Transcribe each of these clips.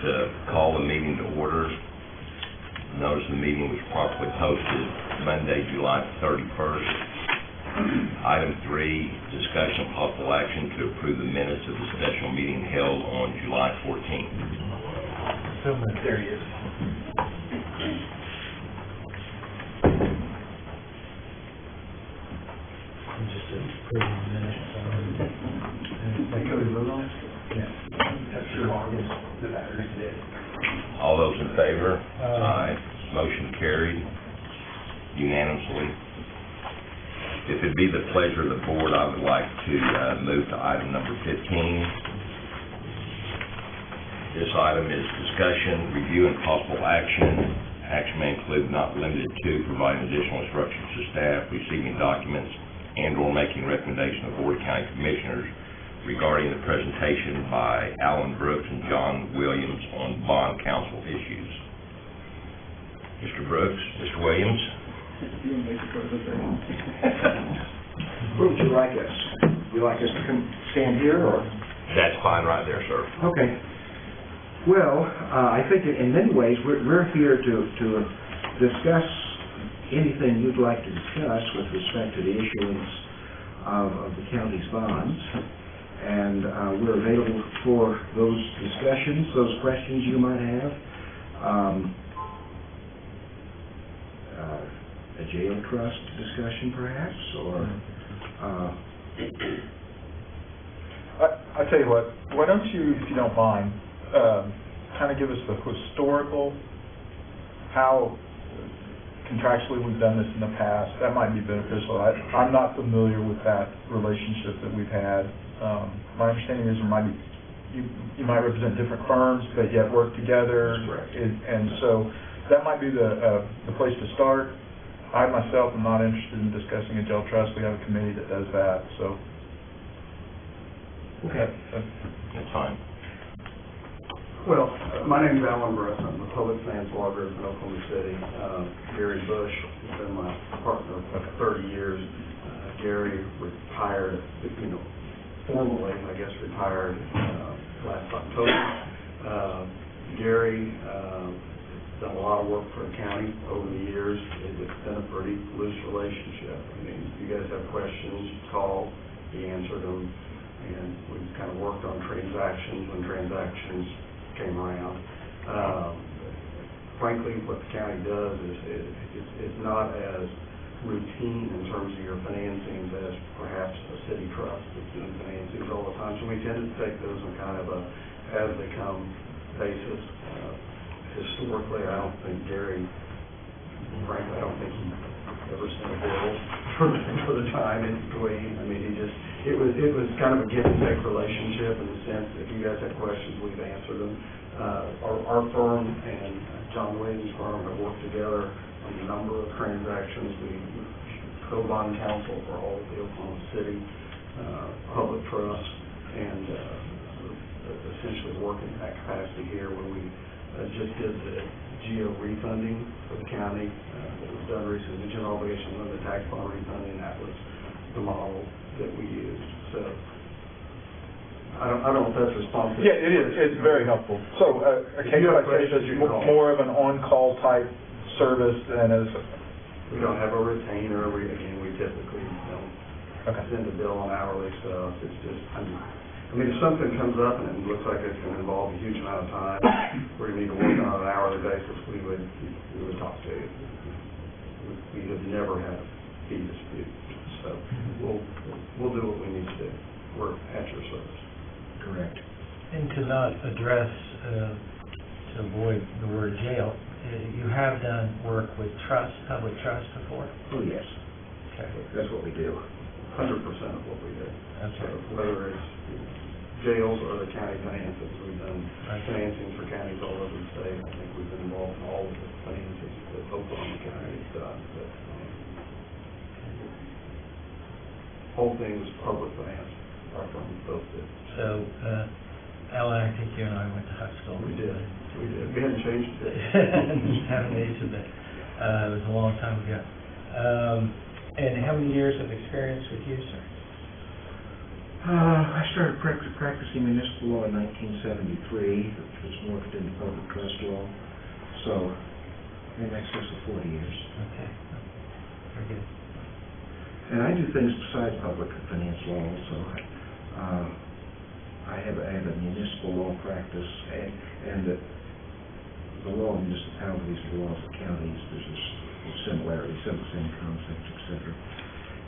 to call the meeting to order. Notice the meeting was properly posted Monday, July 31st. Item 3, discussion of possible action to approve the minutes of the special meeting held on July 14th. So there he is. I'm just approving the minutes. All those in favor? Aye. Motion carried unanimously. If it be the pleasure of the board, I would like to move to item number 15. This item is discussion, review, and possible action. Action may include, not limited to, providing additional instructions to staff, receiving documents, and/or making recommendation of Board of County Commissioners regarding the presentation by Alan Brooks and John Williams on bond counsel issues. Mr. Brooks, Mr. Williams. Where would you like us? Would you like us to come stand here, or? That's fine right there, sir. Okay. Well, I think in many ways we're here to discuss anything you'd like to discuss with respect to the issuance of the county's bonds. And we're available for those discussions, those questions you might have. A jail trust discussion, perhaps, or... I tell you what, why don't you, if you don't mind, kind of give us the historical, how contractually we've done this in the past. That might be beneficial. I'm not familiar with that relationship that we've had. My understanding is there might be, you might represent different firms, but yet work together. That's correct. And so that might be the place to start. I myself am not interested in discussing a jail trust. We have a committee that does that. So. Okay. That's fine. Well, my name is Alan Brooks. I'm a public finance law group in Oklahoma City. Gary Bush has been my partner for 30 years. Gary retired, formally, I guess, retired last October. Gary has done a lot of work for the county over the years. It's been a pretty loose relationship. I mean, you guys have questions, you call, he answered them, and we've kind of worked on transactions when transactions came around. Frankly, what the county does is it's not as routine in terms of your financings as perhaps a city trust that's doing financings all the time. So we tend to take those on kind of a as-they-come basis. Historically, I don't think Gary, frankly, I don't think he ever sent a bill for the time in between. I mean, it was kind of a give and take relationship in the sense that if you guys have questions, we've answered them. Our firm and John Williams' firm have worked together on a number of transactions. We co-bond counsel for all of the Oklahoma City public trusts, and essentially work in that capacity here where we just did the GEO refunding for the county that was done recently, the general obligation limit tax bond refunding. That was the model that we used. So I don't know if that's responsive. Yeah, it is. It's very helpful. So a case by case is more of an on-call type service than as. We don't have a retainer. We typically don't send a bill on hourly stuff. It's just, I mean, if something comes up and it looks like it's going to involve a huge amount of time, we're going to need to work on an hourly basis, we would talk to you. We have never had a fee dispute, so we'll do what we need to do. We're at your service. Correct. And to not address, to avoid the word jail, you have done work with trust, public trust before? Oh, yes. Okay. That's what we do. 100% of what we do. Okay. So whether it's jails or the county finances, we've done financing for counties all over the state. I think we've been involved in all of the financing that Oklahoma County has done. But whole thing was public finance. Our firm both did. So, Alan, I think you and I went to high school. We did. We hadn't changed it. Haven't aged a bit. It was a long time ago. And how many years of experience with you, sir? I started practicing municipal law in 1973, which was morphed into public trust law, so in excess of 40 years. Okay. Very good. And I do things besides public finance law also. I have a municipal law practice, and the law of municipalities and the laws of counties, there's a similarity, some of the same concepts, etc.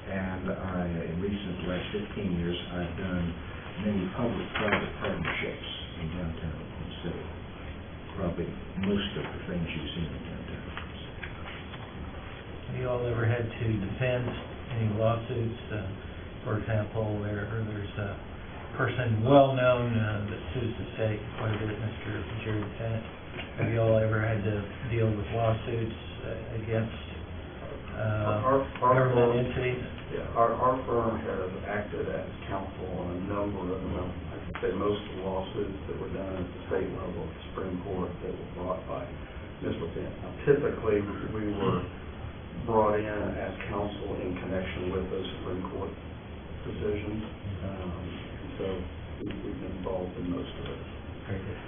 And in recent last 15 years, I've done many public-private partnerships in downtown Oklahoma City. Probably most of the things you've seen in downtown Oklahoma City. Have you all ever had to defend any lawsuits? For example, there's a person well-known that sues the state quite a bit, Mr. Jerry Fent. Have you all ever had to deal with lawsuits against government entities? Yeah, our firm has acted as counsel on a number of them. I can say most of the lawsuits that were done at the state level, the Supreme Court, that were brought by Mr. Fent. Now, typically, we were brought in as counsel in connection with those Supreme Court decisions. So we've been involved in most of it. Very good.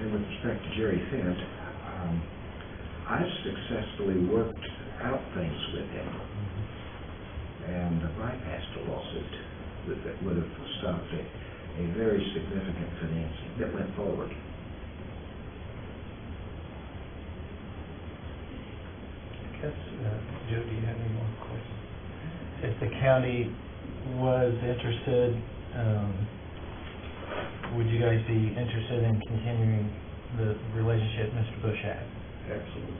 And with respect to Jerry Fent, I've successfully worked out things with him and bypassed a lawsuit that would have stopped a very significant financing that went forward. Joe, do you have any more questions? If the county was interested, would you guys be interested in continuing the relationship Mr. Bush had? Absolutely.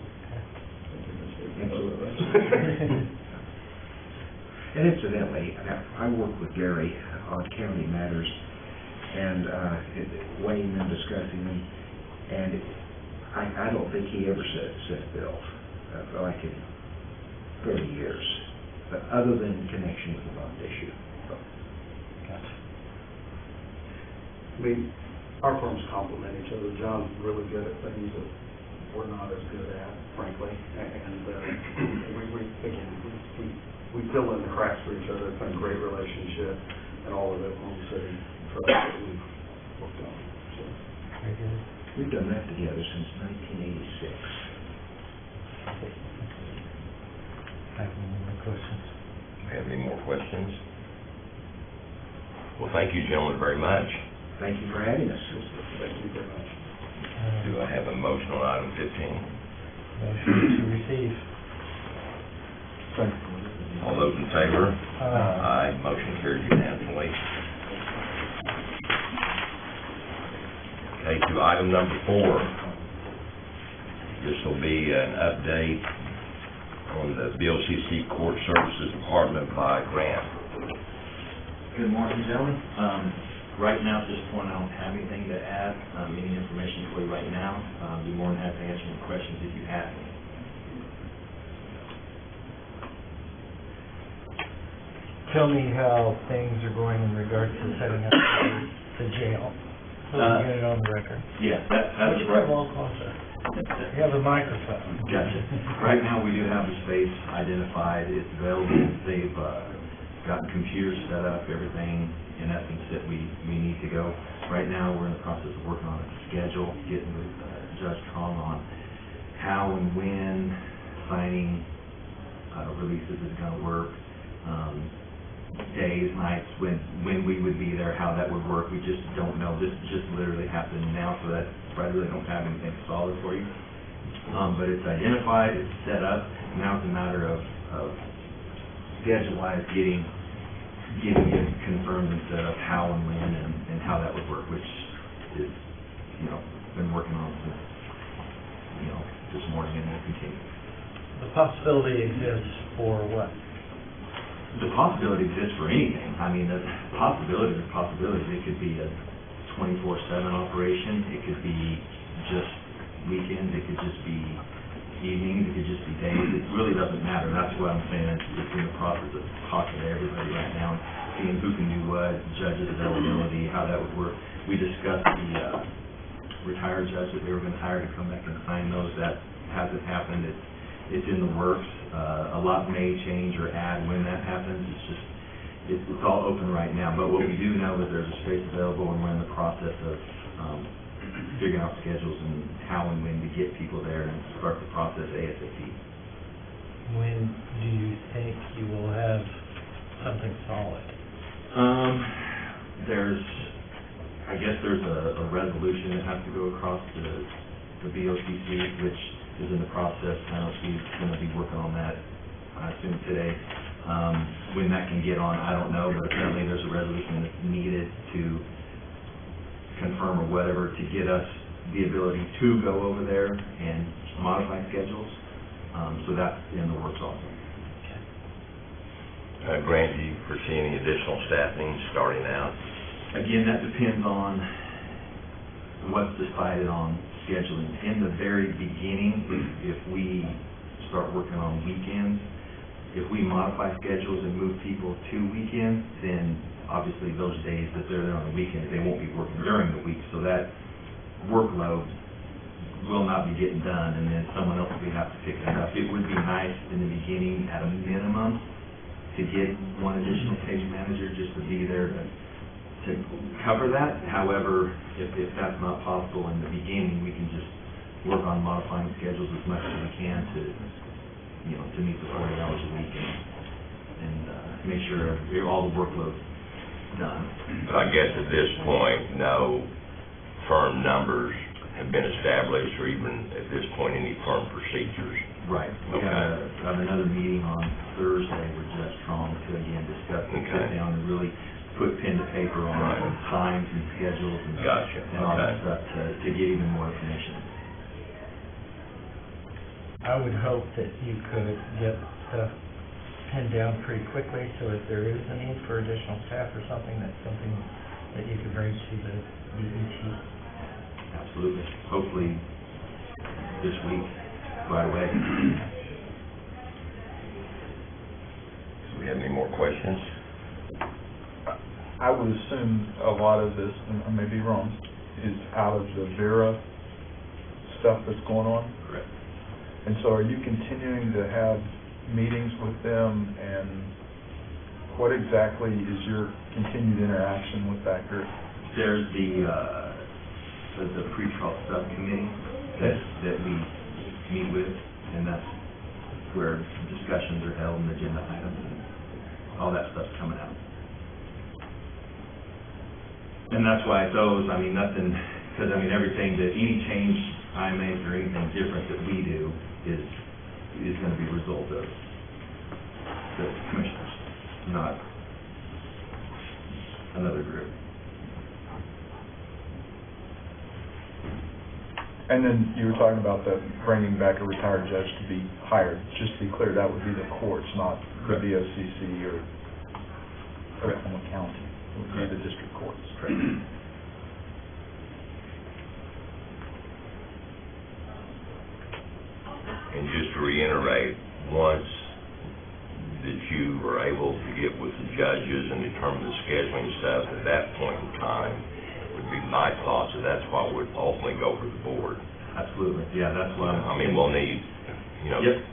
Absolutely. And incidentally, I work with Gary on county matters and weighing and discussing them, and I don't think he ever set bills like in 30 years, but other than in connection with the bond issue. Gotcha. Our firms complement each other. John's really good at things that we're not as good at, frankly, and we fill in the cracks for each other. It's been a great relationship, and all of it on the city trust that we've worked on. So. Very good. We've done that together since 1986. Have any more questions? Have any more questions? Well, thank you, gentlemen, very much. Thank you for having us. Thank you very much. Do I have a motion on item 15? Motion to receive. All those in favor? Aye. Aye. Motion carried unanimously. Okay, to item number 4. This will be an update on the BOCC Court Services Department by Grant. Good morning, gentlemen. Right now, at this point, I don't have anything to add, any information for you right now. I'd be more than happy to answer any questions if you have any. Tell me how things are going in regards to setting up the jail. So we can get it on the record. Yeah, that's Would you right. come a little closer? You have a microphone. Gotcha. Right now, we do have the space identified. It's available. They've gotten computers set up, everything in essence that we need to go. Right now, we're in the process of working on a schedule, getting with Judge Kong on how and when signing releases is going to work, days, nights, when we would be there, how that would work. We just don't know. This just literally happened now, so that's I really don't have anything solid for you. But it's identified, it's set up. Now it's a matter of schedule-wise getting it confirmed and set up how and when and how that would work, which is, been working on since, this morning and will continue. The possibility exists for what? The possibility exists for anything. I mean, the possibilities are possibilities. It could be a 24/7 operation. It could be just weekends. It could just be evenings. It could just be days. It really doesn't matter. That's what I'm saying. It's in the process of talking to everybody right now, seeing who can do what, judges' availability, how that would work. We discussed the retired judge that they were going to hire to come back and sign those. That hasn't happened. It's in the works. A lot may change or add when that happens. It's just, it's all open right now, but what we do know is there's a space available, and we're in the process of figuring out schedules and how and when to get people there and start the process ASAP. When do you think you will have something solid? I guess there's a resolution that has to go across the BOCC, which is in the process. I know she's going to be working on that, I assume, today. When that can get on, I don't know, but apparently there's a resolution that's needed to confirm or whatever to get us the ability to go over there and modify schedules. So that's in the works also. Grant, do you foresee any additional staffing starting out? Again, that depends on what's decided on scheduling. In the very beginning, if we start working on weekends, if we modify schedules and move people to weekends, then obviously those days that they're there on the weekends, they won't be working during the week, so that workload will not be getting done, and then someone else will have to pick it up. It would be nice in the beginning, at a minimum, to get one additional case manager just to be there to cover that. However, if that's not possible in the beginning, we can just work on modifying schedules as much as we can to meet the 40 hours a week and make sure all the workload's done. But I guess at this point, no firm numbers have been established, or even at this point, any firm procedures. Right. We have another meeting on Thursday with Judge Strong to again discuss and sit down and really put pen to paper on times and schedules and all that stuff to get even more information. I would hope that you could get stuff pinned down pretty quickly, so if there is a need for additional staff or something, that's something that you could bring to the DET. Absolutely. Hopefully this week, right away. Do we have any more questions? I would assume a lot of this, and I may be wrong, is out of the Vera stuff that's going on? Correct. And so are you continuing to have meetings with them, and what exactly is your continued interaction with that group? There's the pre-trial subcommittee that we meet with, and that's where discussions are held and agenda items and all that stuff's coming out. And that's why those, nothing, because everything that any change I make or anything different that we do is going to be a result of the commissioners, not another group. And then you were talking about bringing back a retired judge to be hired. Just to be clear, that would be the courts, not the BOCC or Oklahoma County. It would be the district courts. Correct. And just to reiterate, once that you are able to get with the judges and determine the scheduling stuff, at that point in time, would be my thoughts, and that's why we'd ultimately go to the board. Absolutely. Yeah, that's why we'll need,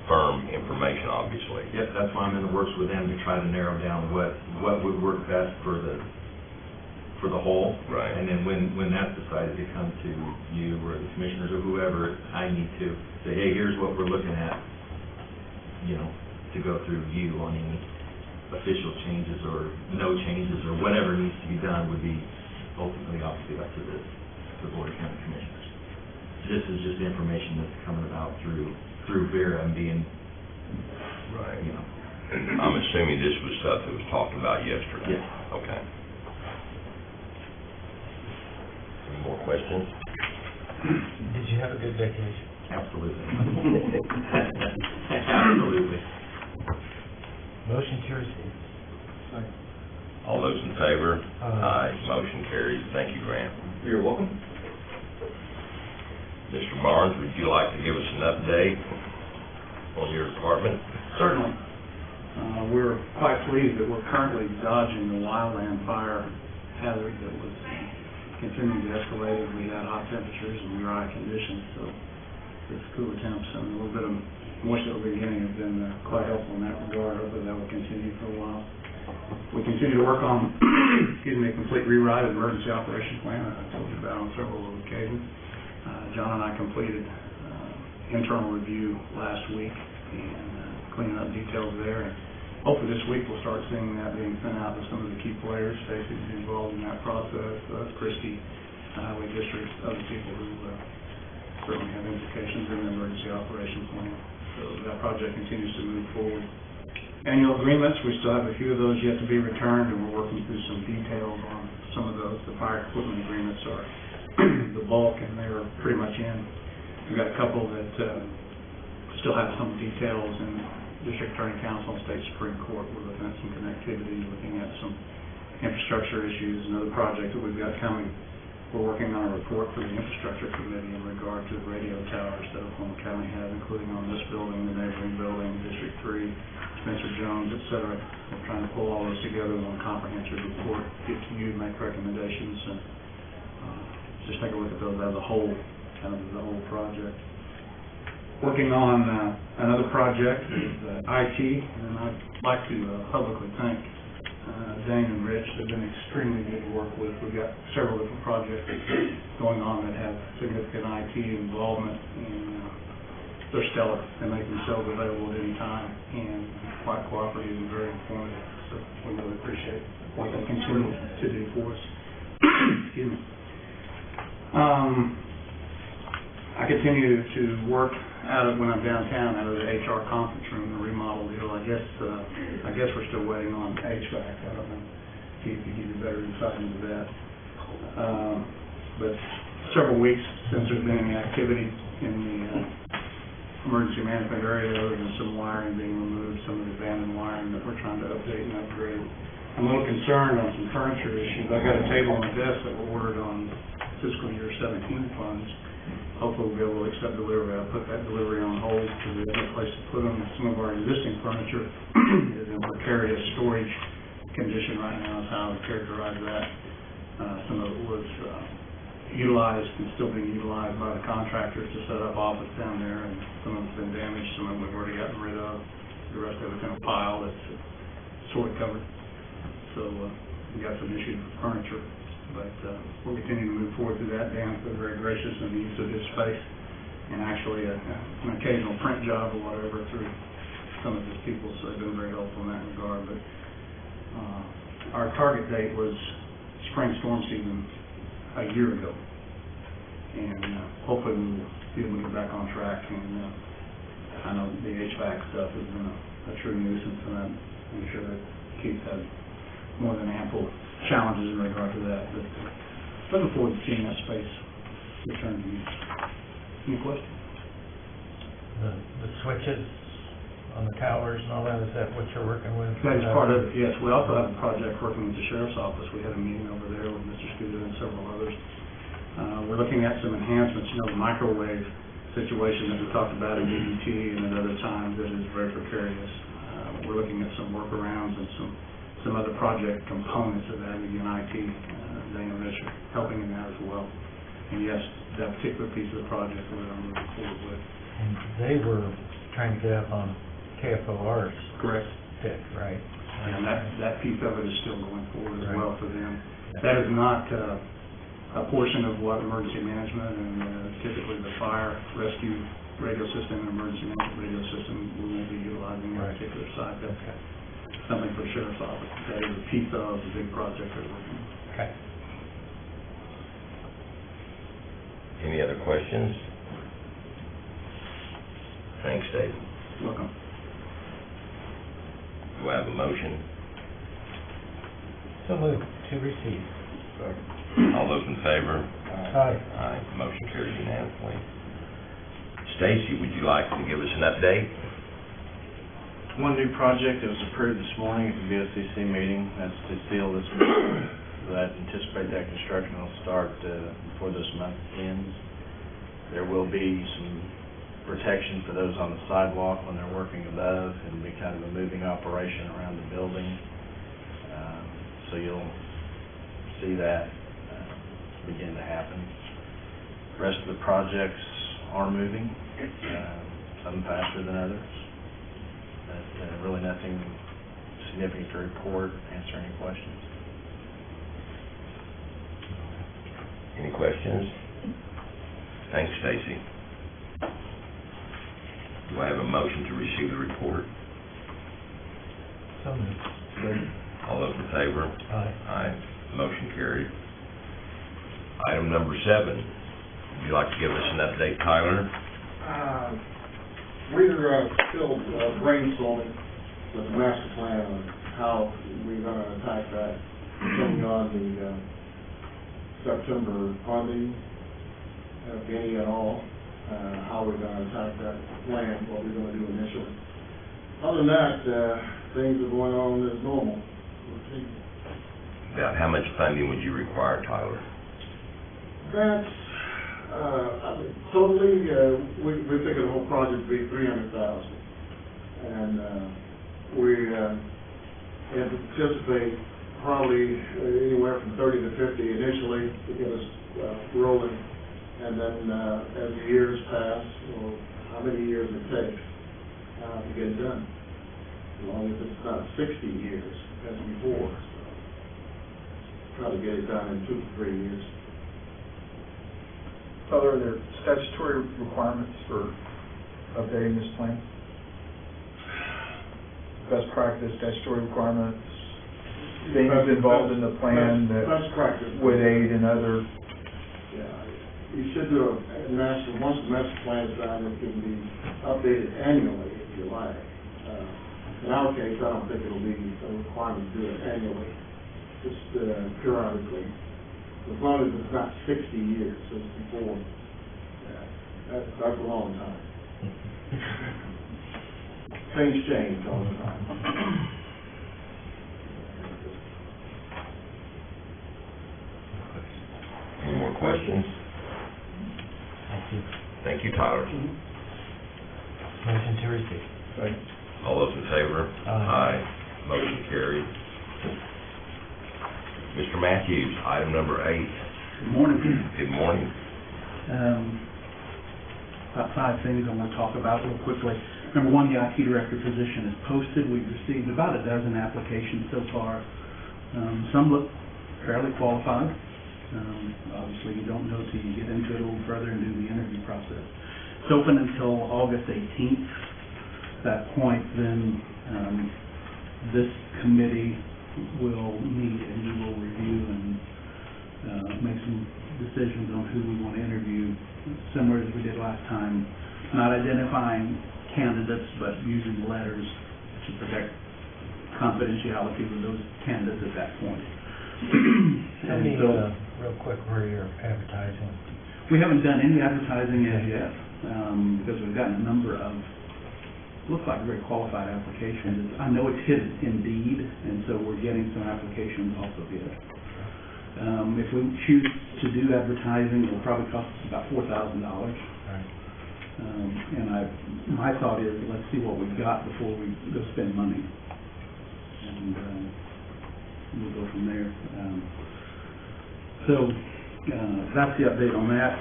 firm information, obviously. Yep, that's why I'm in the works with them to try to narrow down what would work best for the whole. Right. And then when that's decided to come to you or the commissioners or whoever, I need to say, hey, here's what we're looking at, to go through you on any official changes or no changes or whatever needs to be done would be ultimately obviously up to the Board of County Commissioners. This is just information that's coming about through Vera and being, right. I'm assuming this was stuff that was talked about yesterday. Yes. Okay. Any more questions? Did you have a good vacation? Absolutely. Absolutely. Motion to receive. All those in favor? Aye. Motion carries. Thank you, Grant. You're welcome. Mr. Barnes, would you like to give us an update on your department? Certainly. We're quite pleased that we're currently dodging the wildland fire hazard that was continuing to escalate as we had hot temperatures and dry conditions. So this cooler temps and a little bit of moisture at the beginning have been quite helpful in that regard. Hopefully that will continue for a while. We We continue to work on, excuse me, a complete rewrite of the emergency operations plan that I told you about on several occasions. John and I completed internal review last week and cleaning up details there. And hopefully this week we'll start seeing that being sent out to some of the key players. Stacy's involved in that process, Christie, Highway District, other people who certainly have implications in the emergency operations plan. So that project continues to move forward. Annual agreements, we still have a few of those yet to be returned, and we're working through some details on some of those. The fire equipment agreements are the bulk, and they're pretty much in. We've got a couple that still have some details in District Attorney Council and State Supreme Court. We're looking at some connectivity, looking at some infrastructure issues. Another project that we've got coming, we're working on a report for the Infrastructure Committee in regard to the radio towers that Oklahoma County has, including on this building, the neighboring building, District 3, Spencer Jones, et cetera. We're trying to pull all those together in one comprehensive report, get to you, make recommendations, and just take a look at those as a whole, kind of the whole project. Working on another project with IT, and I'd like to publicly thank Dane and Rich. They've been extremely good to work with. We've got several different projects going on that have significant IT involvement, and they're stellar. They make themselves available at any time, and quite cooperative and very informative. So we really appreciate what they continue to do for us. Excuse me. I continue to work when I'm downtown, out of the HR conference room, the remodel deal. I guess we're still waiting on HVAC. I don't know. Keith could give you better insight into that. But several weeks since there's been any activity in the emergency management area, other than some wiring being removed, some of the abandoned wiring that we're trying to update and upgrade. I'm a little concerned on some furniture issues. I've got a table on my desk that were ordered on fiscal year 17 funds. Hopefully we'll be able to accept delivery. I'll put that delivery on hold because we have no place to put them. Some of our existing furniture is in precarious storage condition right now, is how I would characterize that. Some of it was utilized and still being utilized by the contractors to set up office down there, and some of it's been damaged, some of it we've already gotten rid of. The rest of it's in a pile that's sort of covered. So we got some issues with furniture. But we'll continue to move forward through that. Dan's been very gracious in the use of his space, and actually an occasional print job or whatever through some of his people, so they've been very helpful in that regard. But our target date was spring storm season a year ago, and hopefully we'll be able to get back on track. And I know the HVAC stuff has been a true nuisance, and I'm sure that Keith has more than ample challenges in regard to that, but looking forward to seeing that space return to use. Any questions? The switches on the towers and all that, is that what you're working with? That is part of it, yes. We also have a project working with the Sheriff's Office. We had a meeting over there with Mr. Scooter and several others. We're looking at some enhancements. You know, the microwave situation that we talked about in DET and at other times that is very precarious. We're looking at some workarounds and some other project components of that, again, IT, Dane and Rich are helping in that as well. And yes, that particular piece of the project we're moving forward with. And they were trying to get up on KFOR's correct stick, right? And that piece of it is still going forward as right. well for them. Yeah. That is not a portion of what emergency management and typically the fire rescue radio system and emergency management radio system we won't be utilizing that right. particular site. That's okay. Something for the Sheriff's Office. That is a piece of the big project they're working on. Okay. Any other questions? Thanks, Dave. Welcome. Do I have a motion? So moved to receive. All those in favor? Aye. Aye. Motion carries unanimously. Stacy, would you like to give us an update? One new project that was approved this morning at the BOCC meeting, that's to seal this building. So I anticipate that construction will start before this month ends. There will be some protection for those on the sidewalk when they're working above. It'll be kind of a moving operation around the building. So you'll see that begin to happen. The rest of the projects are moving, some faster than others. But really nothing significant to report, answer any questions. Any questions? Thanks, Stacy. Do I have a motion to receive the report? So moved. All those in favor? Aye. Aye. Motion carried. Item number 7. Would you like to give us an update, Tyler? We're still brainstorming with the master plan on how we're going to attack that, depending on the September funding, if any at all, how we're going to attack that plan, what we're going to do initially. Other than that, things are going on as normal. About how much funding would you require, Tyler? That's, totally, we're thinking the whole project would be $300,000. And we anticipate probably anywhere from 30 to 50 initially to get us rolling. And then as the years pass, or how many years it takes to get it done. As long as it's not 60 years as before. So try to get it done in 2 to 3 years. Are there statutory requirements for updating this plan? Best practice, statutory requirements, things involved in the plan that best practice would aid in other... Yeah, you should do a master, once the master plan is done, it can be updated annually if you like. In our case, I don't think it'll be a requirement to do it annually, just periodically. As long as it's not 60 years as before. Yeah, that's a long time. Things change all the time. Any more questions? Thank you. Thank you, Tyler. Motion to receive. All those in favor? Aye. Motion carried. Mr. Matthews, item number 8. Good morning. Good morning. About 5 things I want to talk about real quickly. Number 1, the IT director position is posted. We've received about a dozen applications so far. Some look fairly qualified. Obviously, you don't know till you get into it a little further and do the interview process. It's open until August 18th. At that point, then this committee will meet and we will review and make some decisions on who we want to interview, similar as we did last time, not identifying candidates, but using letters to protect confidentiality of those candidates at that point. Tell me real quick where you're advertising. We haven't done any advertising as yet, because we've gotten a number of, looks like very qualified applications. I know it's hit Indeed, and so we're getting some applications off of it. If we choose to do advertising, it'll probably cost us about $4,000. Right. And my thought is, let's see what we've got before we go spend money. And we'll go from there. So that's the update on that.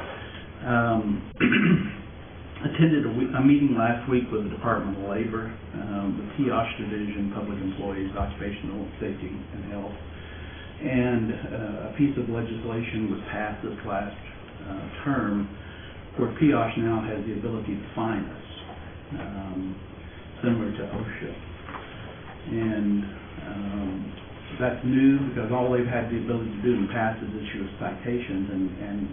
Attended a meeting last week with the Department of Labor, the PIOSH Division, Public Employees, Occupational Safety and Health, and a piece of legislation was passed this last term where PIOSH now has the ability to fine us, similar to OSHA. And that's new because all they've had the ability to do in the past is issue us citations and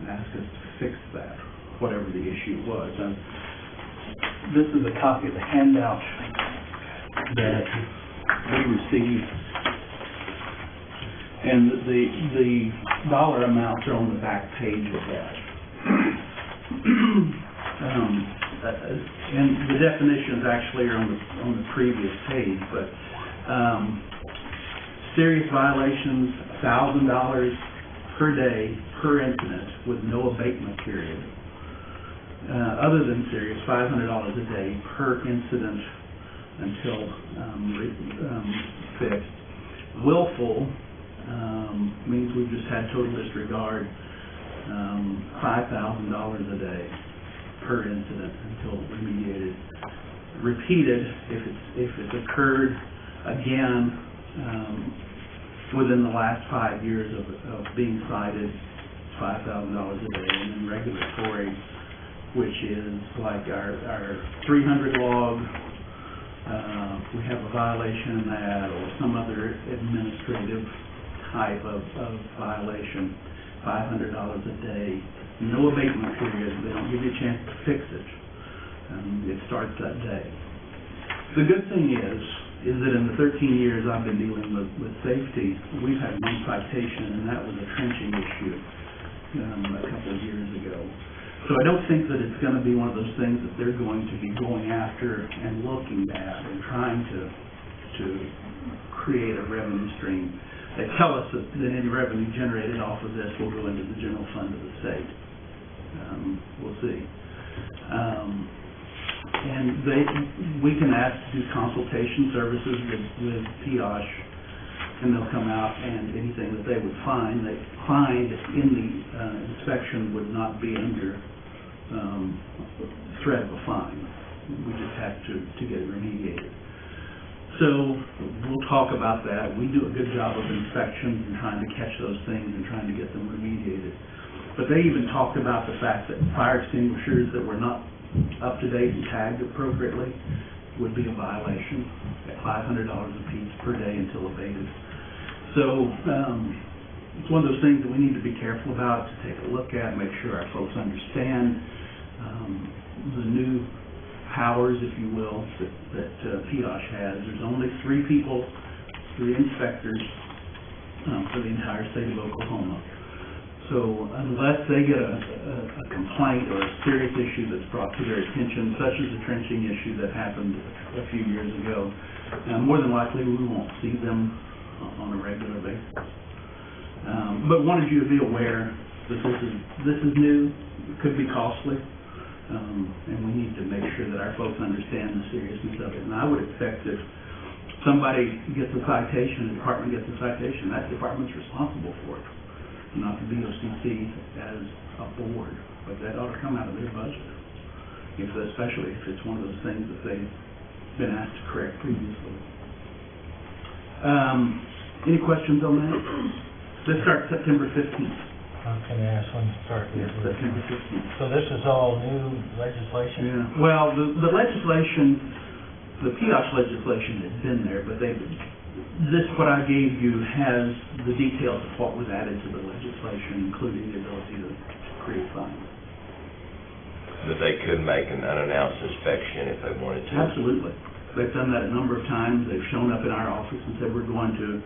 ask us to fix that, whatever the issue was. And this is a copy of the handout that we received, and the dollar amounts are on the back page of that. And the definitions actually are on the previous page, but serious violations, $1,000 per day per incident with no abatement period. Other than serious, $500 a day per incident until fixed. Willful means we've just had total disregard, $5,000 a day per incident until remediated. Repeated, if it's occurred Again, within the last 5 years of being cited, $5,000 a day, and then regulatory, which is like our 300 log, we have a violation in that, or some other administrative type of violation, $500 a day, no abatement period, they don't give you a chance to fix it. It starts that day. The good thing is that in the 13 years I've been dealing with safety, we've had one citation, and that was a trenching issue a couple of years ago. So I don't think that it's going to be one of those things that they're going to be going after and looking at and trying to create a revenue stream. They tell us that any revenue generated off of this will go into the general fund of the state. We'll see. And we can ask to do consultation services with PIOSH, and they'll come out, and anything that they would find, they find in the inspection would not be under threat of a fine. We just have to get it remediated. So we'll talk about that. We do a good job of inspections and trying to catch those things and trying to get them remediated. But they even talked about the fact that fire extinguishers that were not up to date and tagged appropriately would be a violation at $500 a piece per day until abated. So it's one of those things that we need to be careful about, to take a look at, make sure our folks understand the new powers, if you will, that PIOSH has. There's only 3 people, 3 inspectors for the entire state of Oklahoma. So unless they get a complaint or a serious issue that's brought to their attention, such as the trenching issue that happened a few years ago, more than likely we won't see them on a regular basis. But wanted you to be aware that this is new, it could be costly, and we need to make sure that our folks understand the seriousness of it. And I would expect if somebody gets a citation, the department gets a citation, that department's responsible for it, not the BOCC as a board, but that ought to come out of their budget, especially if it's one of those things that they've been asked to correct previously. Any questions on that? This starts September 15th. Can I ask when to start this? Yes, September 15th. So this is all new legislation? Yeah. Well, the legislation, the PIOSH legislation has been there, but what I gave you has the details of what was added to the legislation, including the ability to create fines. That they could make an unannounced inspection if they wanted to. Absolutely. They've done that a number of times. They've shown up in our office and said, we're going to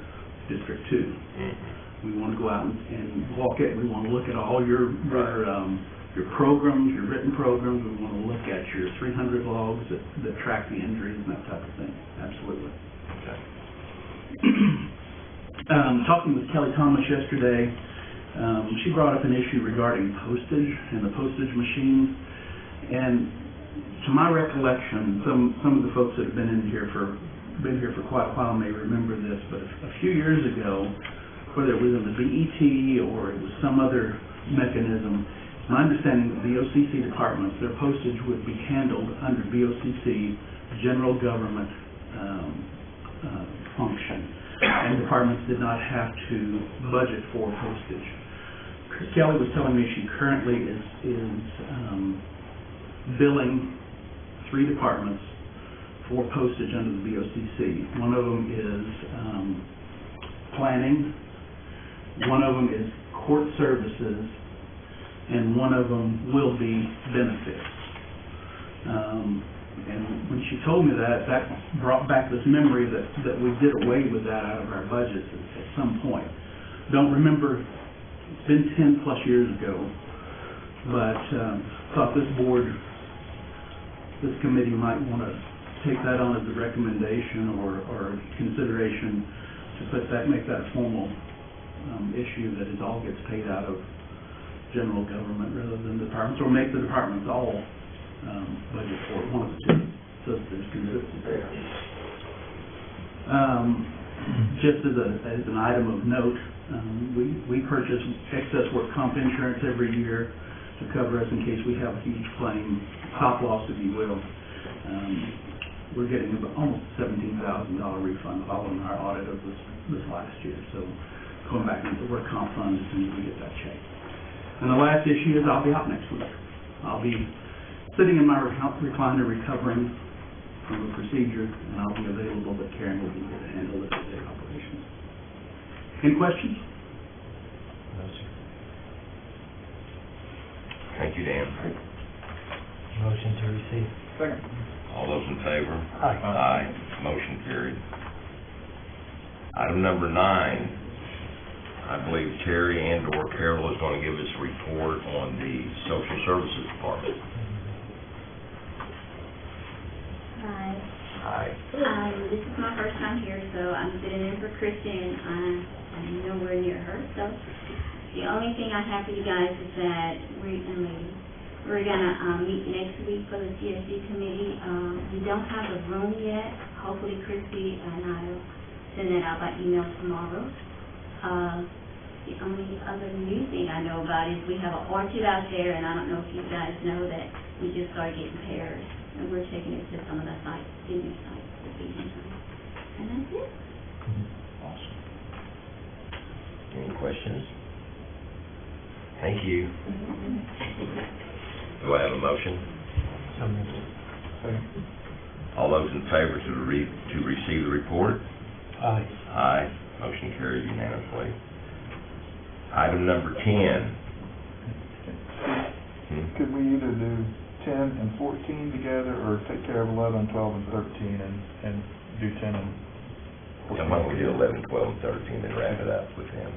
District 2. Mm-hmm. We want to go out and walk it. We want to look at all your programs, your written programs. We want to look at your 300 logs that track the injuries and that type of thing. Absolutely. Okay. Talking with Kelly Thomas yesterday, she brought up an issue regarding postage and the postage machine. And to my recollection, some of the folks that have been here for quite a while may remember this, but a few years ago, whether it was in the BET or it was some other mechanism, my understanding of BOCC departments, their postage would be handled under BOCC general government function, and departments did not have to budget for postage. Kelly was telling me she currently is billing 3 departments for postage under the BOCC. One of them is planning, one of them is court services, and one of them will be benefits. And when she told me that brought back this memory that we did away with that out of our budgets at some point. Don't remember, it's been 10 plus years ago, but thought this committee might want to take that on as a recommendation or consideration to make that a formal issue, that it all gets paid out of general government rather than departments, or make the departments all budget for it, one of the 2, so that there's consistency. Just as an item of note, we purchase excess work comp insurance every year to cover us in case we have a huge claim, stop loss if you will. we're getting almost $17,000 refund following our audit of this last year. So going back into the work comp fund as soon as we get that check. And the last issue is I'll be out next week. I'll be sitting in my recliner recovering from a procedure, and I'll be available, but Karen will be here to handle the day operations. Any questions? No, sir. Thank you, Dan. Motion to receive. Second. All those in favor? Aye. Aye. Motion carried. Item number 9, I believe Terry and/or Carol is going to give us a report on the Social Services Department. Hi. Hi. This is my first time here, so I'm sitting in for Kristen. I'm nowhere near her, so the only thing I have for you guys is that we're gonna meet next week for the CSG committee. We don't have a room yet. Hopefully Christy and I'll send that out by email tomorrow. The only other new thing I know about is we have an orchard out there, and I don't know if you guys know that we just started getting pears, and we're taking it to some of the sites, senior sites, the feeding sites. And that's it. Awesome. Any questions? Thank you. Do I have a motion? So moved. Second. All those in favor to receive the report? Aye. Aye. Motion carried unanimously. Item number 10. Could we either do 10 and 14 together, or take care of 11, 12, and 13, and do 10 and 14? And why don't we do 11, 12, and 13, and wrap it up with them?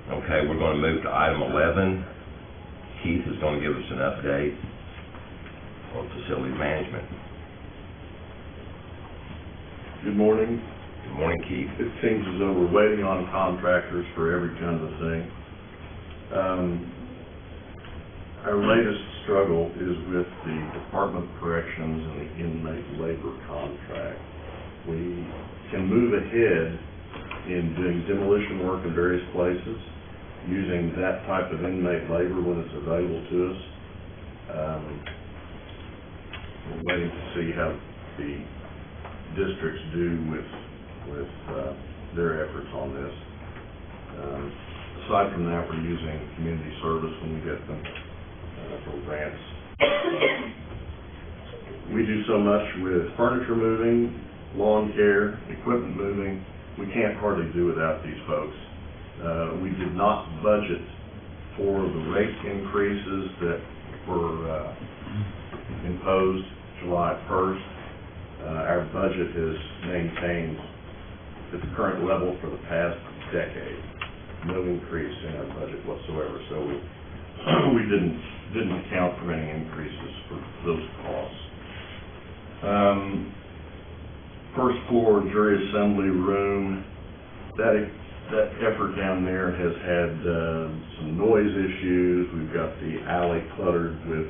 Okay, we're going to move to item 11. Keith is going to give us an update on facility management. Good morning. Good morning, Keith. It seems as though we're waiting on contractors for every kind of thing. Our latest struggle is with the Department of Corrections and the inmate labor contract. We can move ahead in doing demolition work in various places using that type of inmate labor when it's available to us. We're waiting to see how the districts do with their efforts on this. Aside from that, we're using community service when we get them for grants. We do so much with furniture moving, lawn care, equipment moving. We can't hardly do without these folks. We did not budget for the rate increases that were imposed July 1st. Our budget is maintained at the current level for the past decade. No increase in our budget whatsoever. So we didn't account for any increases for those costs. First floor jury assembly room, that effort down there has had some noise issues. We've got the alley cluttered with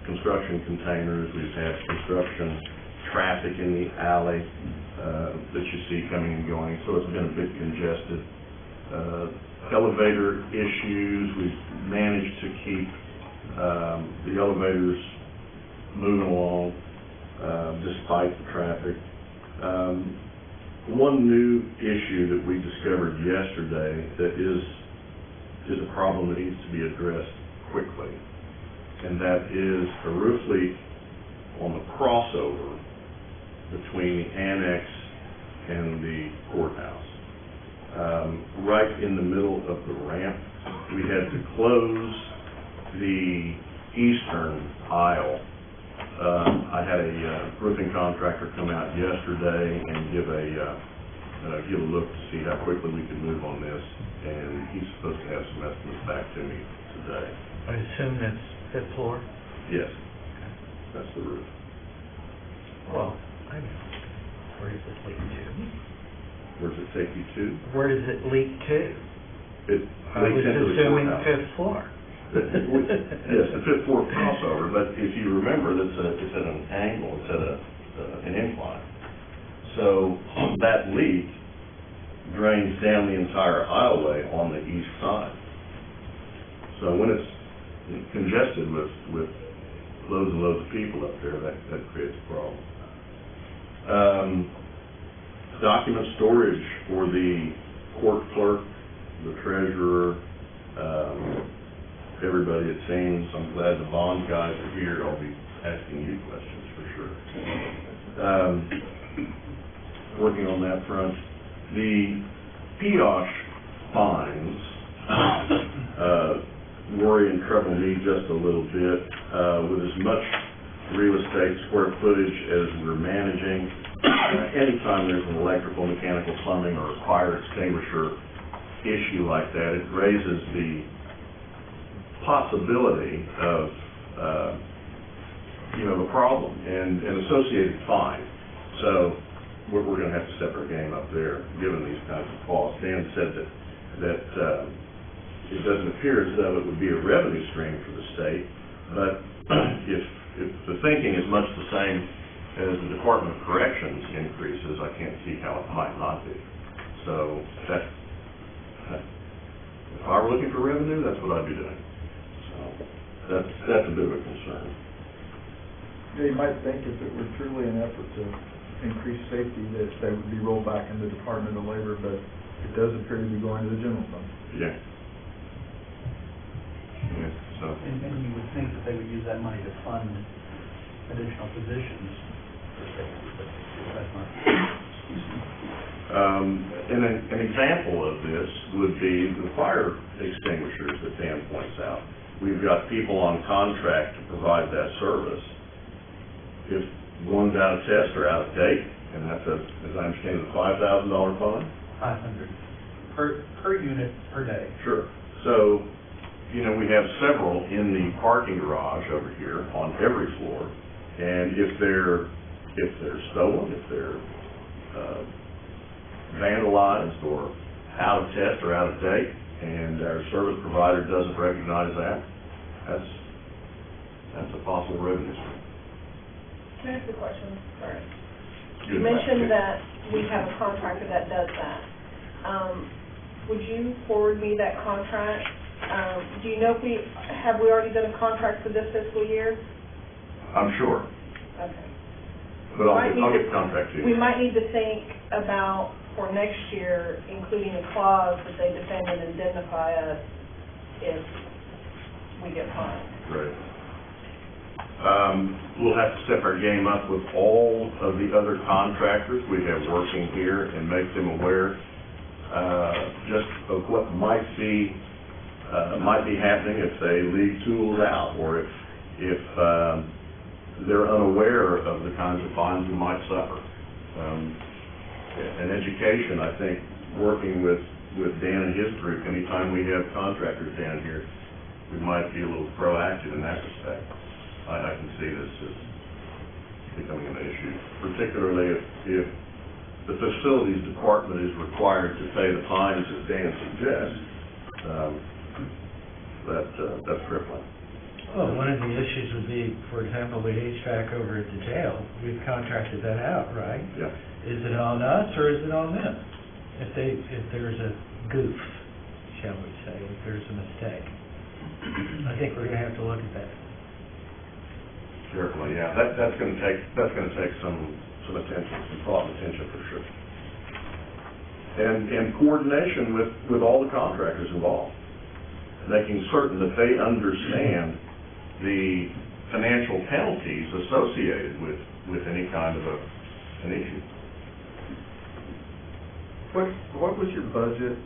construction containers. We've had construction traffic in the alley that you see coming and going, so it's been a bit congested. Elevator issues, we've managed to keep the elevators moving along despite the traffic. One new issue that we discovered yesterday that is a problem that needs to be addressed quickly, and that is a roof leak on the crossover between the annex and the courthouse. Right in the middle of the ramp, we had to close the eastern aisle. I had a roofing contractor come out yesterday and give a look to see how quickly we could move on this, and he's supposed to have some estimates back to me today. I assume that's fifth floor? Yes, that's the roof. Well, I know. Where does it leak to? Where does it take you to? Where does it leak to? It I was leaks into the assuming courthouse. fifth floor. Yes, the fifth floor crossover, but if you remember, it's at an angle, it's at an incline. So that leak drains down the entire aisleway on the east side. So when it's congested with loads and loads of people up there, that creates a problem. Document storage for the court clerk, the treasurer, everybody it seems. I'm glad the bond guys are here. I'll be asking you questions for sure. Working on that front. The PIOSH fines worry and trouble me just a little bit. With as much real estate square footage as we're managing, anytime there's an electrical, mechanical, plumbing, or fire extinguisher issue like that, it raises the possibility of, the problem and associated fine. So we're going to have to step our game up there, given these kinds of costs. Dan said that it doesn't appear as though it would be a revenue stream for the state, but if the thinking is much the same as the Department of Corrections increases, I can't see how it might not be. So if I were looking for revenue, that's what I'd be doing. So that's a bit of a concern. Yeah, you might think if it were truly an effort to increase safety that they would be rolled back in the Department of Labor, but it does appear to be going to the general fund. Yeah. So. And you would think that they would use that money to fund additional positions for safety, but that's not. An example of this would be the fire extinguishers that Dan points out. We've got people on contract to provide that service. If one's out of test or out of date, and that's as I understand it, a $5,000 fine? 500 per unit per day. Sure. So, we have several in the parking garage over here on every floor, and if they're stolen, if they're vandalized or out of test or out of date, and our service provider doesn't recognize that's a possible revenue stream. Can I ask a question? Sorry. Good You mentioned question. that we have a contractor that does that. Would you forward me that contract? Do you know if we already done a contract for this fiscal year? I'm sure, Okay. but I'll get the contract to you. We might need to think about, for next year, including a clause that they defend and indemnify us if we get fined. Right. We'll have to step our game up with all of the other contractors we have working here and make them aware just of what might be happening if they leave tools out, or if they're unaware of the kinds of fines we might suffer. And education, I think, working with Dan and his group, anytime we have contractors down here, we might be a little proactive in that respect. I can see this as becoming an issue, particularly if the facilities department is required to pay the fines as Dan suggests. That's crippling. Well, one of the issues would be, for example, the HVAC over at the jail. We've contracted that out, right? Yeah. Is it on us or is it on them? If there's a goof, shall we say, if there's a mistake. I think we're going to have to look at that. Carefully, yeah. That's going to take some attention, some thought and attention for sure. And coordination with all the contractors involved, making certain that they understand the financial penalties associated with any kind of an issue. What was your budget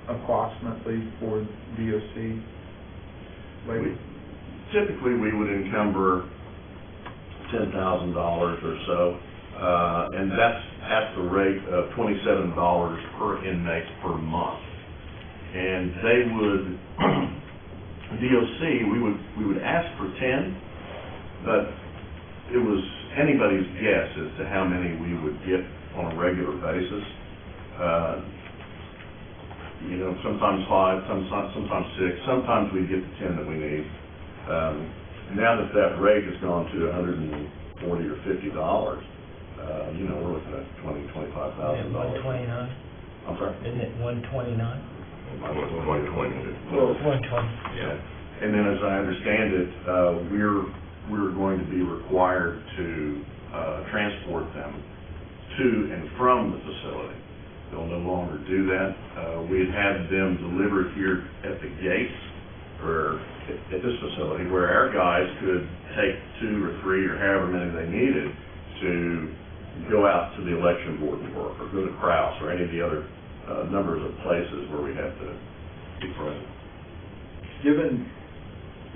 approximately for DOC? Typically, we would encumber $10,000 or so, and that's at the rate of $27 per inmate per month. And they would, DOC, we would ask for 10, but it was anybody's guess as to how many we would get on a regular basis. Sometimes 5, sometimes 6, sometimes we get the 10 that we need. Now that rate has gone to $140 or $50, we're looking at $20,000, $25,000. 129? I'm sorry? Isn't it 129? I was 120. Well, 120. yeah. And then as I understand it, we're we were going to be required to transport them to and from the facility. They'll no longer do that. We had them delivered here at the gates at this facility, where our guys could take 2 or 3 or however many they needed to go out to the election board and work, or go to Krause, or any of the other numbers of places where we have to be present. Given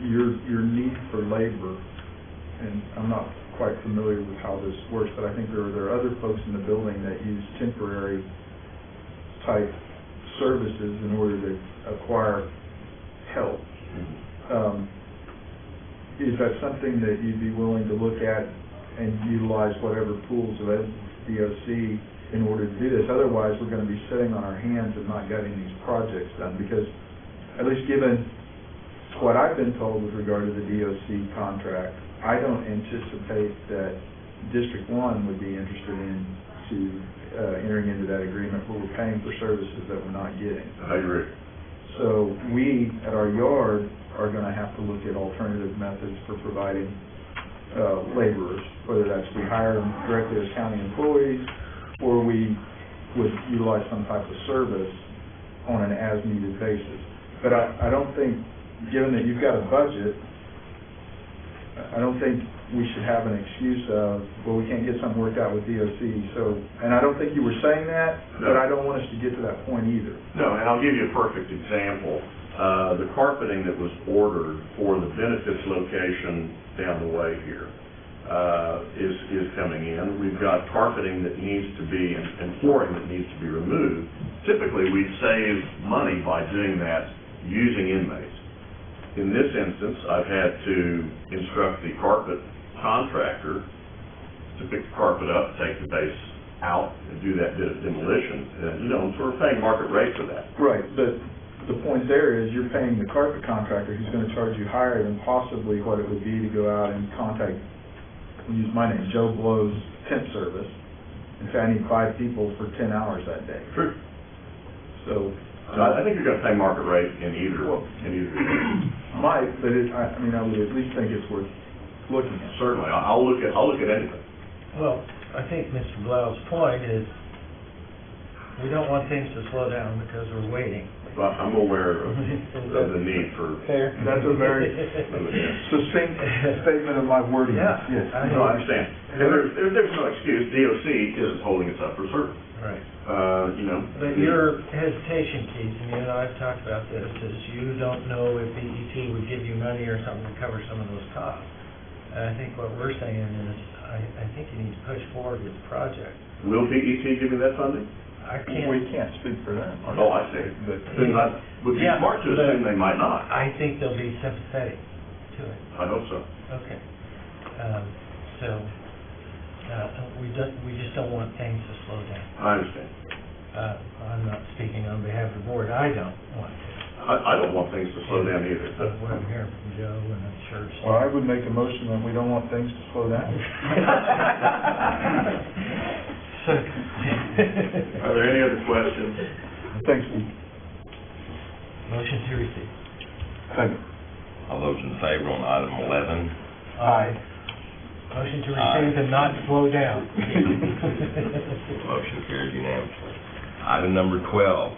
your need for labor, and I'm not quite familiar with how this works, but I think there are other folks in the building that use temporary type services in order to acquire help. Is that something that you'd be willing to look at and utilize whatever pools available to DOC in order to do this? Otherwise, we're going to be sitting on our hands and not getting these projects done, because at least given what I've been told with regard to the DOC contract, I don't anticipate that District 1 would be interested in entering into that agreement where we're paying for services that we're not getting. I agree. So we, at our yard, are going to have to look at alternative methods for providing laborers, whether that's we hire them directly as county employees, or we would utilize some type of service on an as-needed basis. But I don't think, given that you've got a budget, I don't think we should have an excuse of, well, we can't get something worked out with DOC. So, and I don't think you were saying that, No. but I don't want us to get to that point either. No, and I'll give you a perfect example. The carpeting that was ordered for the benefits location down the way here is coming in. We've got carpeting that needs to be, and flooring that needs to be removed. Typically, we'd save money by doing that using inmates. In this instance, I've had to instruct the carpet contractor to pick the carpet up, take the base out, and do that bit of demolition. And, so we're paying market rate for that. Right, but the point there is you're paying the carpet contractor who's going to charge you higher than possibly what it would be to go out and contact, I'll use my name, Joe Blow's temp service, and say I need 5 people for 10 hours that day. True. So I think you're going to pay market rate in either. Might, but I would at least think it's worth looking at. Certainly, I'll look at anything. Well, I think Mr. Blau's point is, we don't want things to slow down because we're waiting. But I'm aware of the need for. Fair. That's a very succinct statement of my wording. Yeah. Yes. I understand. And there's no excuse. DOC isn't holding us up for service. Right. But your hesitation, Keith, and you and I have talked about this, is you don't know if BET would give you money or something to cover some of those costs. And I think what we're saying is, I think you need to push forward with the project. Will BET give me that funding? We can't speak for them. Oh, I see. But then I would be smart to assume they might not. I think they'll be sympathetic to it. I hope so. Okay. We just don't want things to slow down. I understand. I'm not speaking on behalf of the board. I don't want to. I don't want things to slow down either. What I'm hearing from Joe, and I'm sure Steve. Well, I would make a motion that we don't want things to slow down. Are there any other questions? Thanks, Steve. Motion to receive. Second. All those in favor on item 11? Aye. Motion to receive and not slow down. Motion carried unanimously. Item number 12.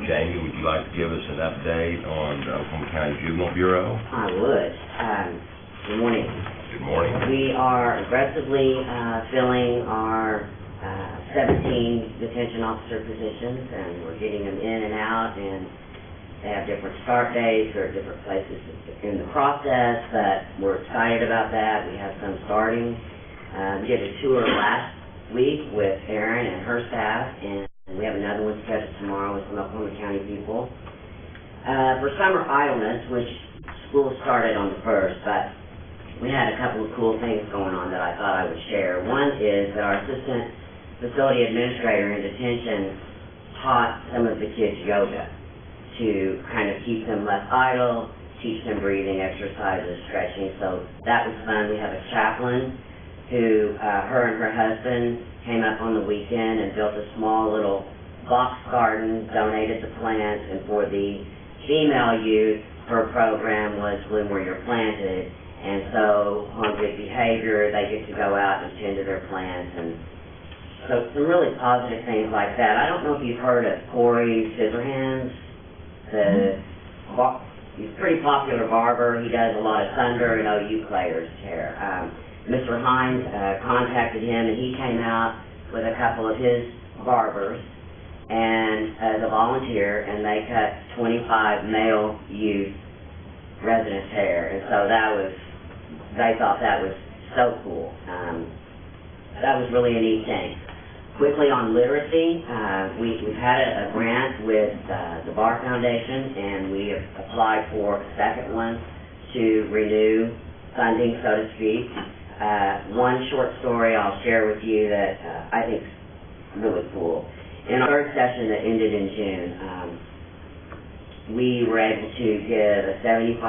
Jamie, would you like to give us an update on the Oklahoma County Juvenile Bureau? I would. Good morning. Good morning. We are aggressively filling our 17 detention officer positions, and we're getting them in and out, and they have different start dates or different places in the process, but we're excited about that. We have some starting. We did a tour last week with Erin and her staff, and we have another one scheduled tomorrow with some Oklahoma County people. For summer idleness, which school started on the 1st, but we had a couple of cool things going on that I thought I would share. One is that our assistant facility administrator in detention taught some of the kids yoga to kind of keep them less idle, teach them breathing exercises, stretching. So that was fun. We have a chaplain who, her and her husband came up on the weekend and built a small little box garden, donated the plants, and for the female youth, her program was Bloom Where You're Planted, And so, on good behavior, they get to go out and tend to their plants, and so some really positive things like that. I don't know if you've heard of Corey Scissorhands. He's a pretty popular barber. He does a lot of Thunder and OU players' hair. Mr. Hines contacted him, and he came out with a couple of his barbers and as a volunteer, and they cut 25 male youth residents' hair, and so they thought that was so cool. That was really a neat thing. Quickly on literacy, we've had a grant with the Bar Foundation, and we have applied for a second one to renew funding, so to speak. One short story I'll share with you that I think is really cool. In our third session that ended in June, we were able to give a $75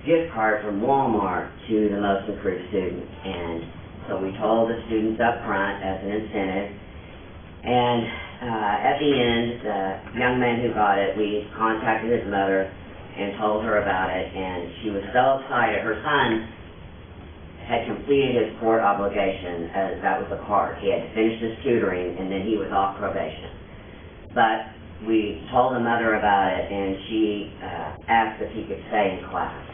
gift card from Walmart to the most improved students. And so we told the students up front as an incentive. And at the end, the young man who got it, we contacted his mother and told her about it. And she was so excited. Her son had completed his court obligation, as that was the part. He had finished his tutoring, and then he was off probation. But we told the mother about it, and she asked if he could stay in class.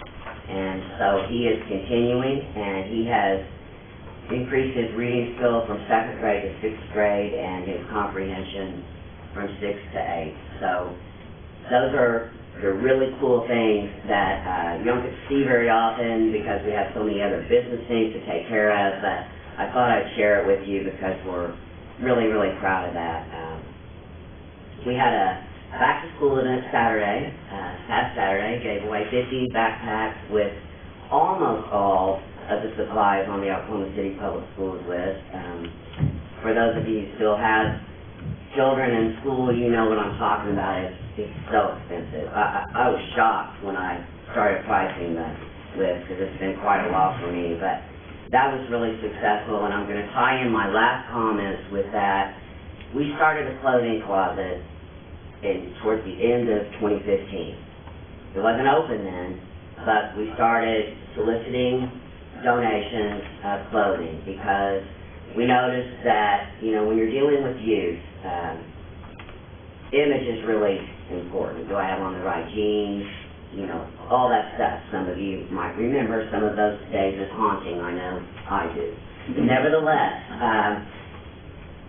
And so he is continuing, and he has increased his reading skill from 2nd grade to 6th grade, and his comprehension from 6th to 8th. So those are the really cool things that you don't get to see very often because we have so many other business things to take care of, but I thought I'd share it with you because we're really, really proud of that. We had a back-to-school event Saturday, past Saturday, gave away 50 backpacks with almost all of the supplies on the Oklahoma City Public Schools list. For those of you who still have children in school, you know what I'm talking about. It's so expensive. I was shocked when I started pricing the list because it's been quite a while for me, but that was really successful, and I'm going to tie in my last comments with that. We started a clothing closet towards the end of 2015. It wasn't open then, but we started soliciting donations of clothing because we noticed that, when you're dealing with youth, image is really important. Do I have on the right jeans? All that stuff. Some of you might remember some of those days as haunting. I know I do. Nevertheless,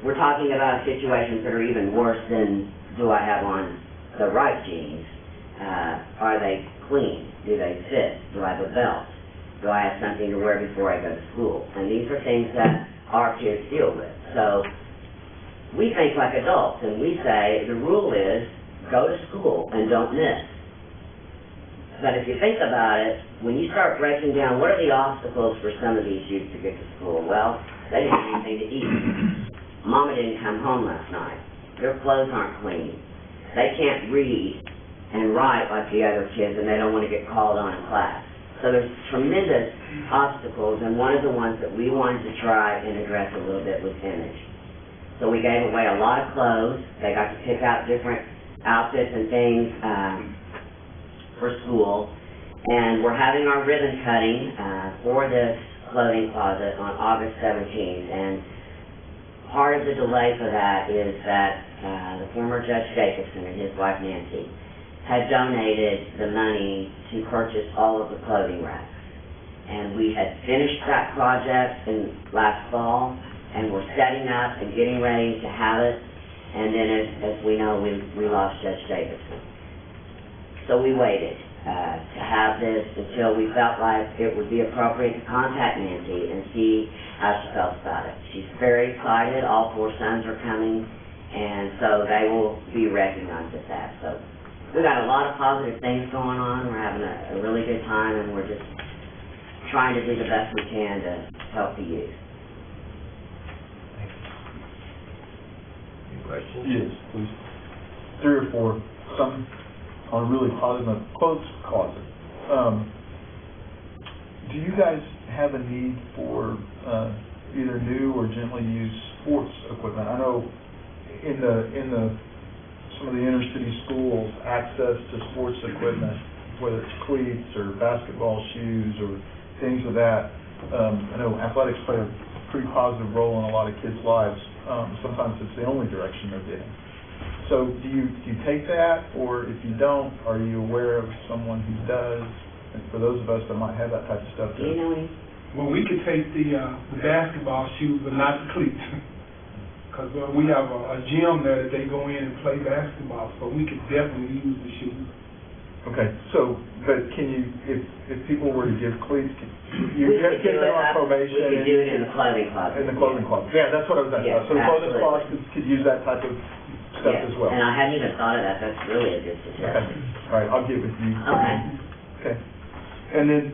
we're talking about situations that are even worse than do I have on the right jeans? Are they clean? Do they fit? Do I have a belt? Do I have something to wear before I go to school? And these are things that our kids deal with. So we think like adults, and we say the rule is go to school and don't miss. But if you think about it, when you start breaking down what are the obstacles for some of these youth to get to school, well, they didn't have anything to eat. Mama didn't come home last night. Their clothes aren't clean. They can't read and write like the other kids, and they don't want to get called on in class. So there's tremendous obstacles, and one of the ones that we wanted to try and address a little bit was image. So we gave away a lot of clothes. They got to pick out different outfits and things for school. And we're having our ribbon cutting for this clothing closet on August 17th. And part of the delay for that is that the former Judge Jacobson and his wife Nancy had donated the money to purchase all of the clothing racks. And we had finished that project last fall, and we're setting up and getting ready to have it. And then, as we know, we lost Judge Jacobson. So we waited to have this until we felt like it would be appropriate to contact Nancy and see how she felt about it. She's very excited. All 4 sons are coming, and so they will be recognized at that. So we got a lot of positive things going on. We're having a really good time, and we're just trying to do the best we can to help the youth. Any questions? Yes, please. 3 or 4, some on a really positive clothes closet. Do you guys have a need for either new or gently used sports equipment? I know in the some of the inner city schools, access to sports equipment whether it's cleats or basketball shoes or things of that. I know athletics play a pretty positive role in a lot of kids' lives. Sometimes it's the only direction they're getting. So do you take that, or if you don't, are you aware of someone who does? And for those of us that might have that type of stuff. Do you know any? Well, we could take the basketball shoes, but not the cleats. Because we have a gym there that they go in and play basketball, so we could definitely use the shoes. Okay, so, but can you, if people were to give cleats, you get them on probation? We could do it in the clothing closet. In the clothing closet, yeah, that's what I was asking about. So the clothing closet could use that type of stuff as well? And I hadn't even thought of that, that's really a good suggestion. Okay, all right, I'll get with you. Okay. Okay, and then,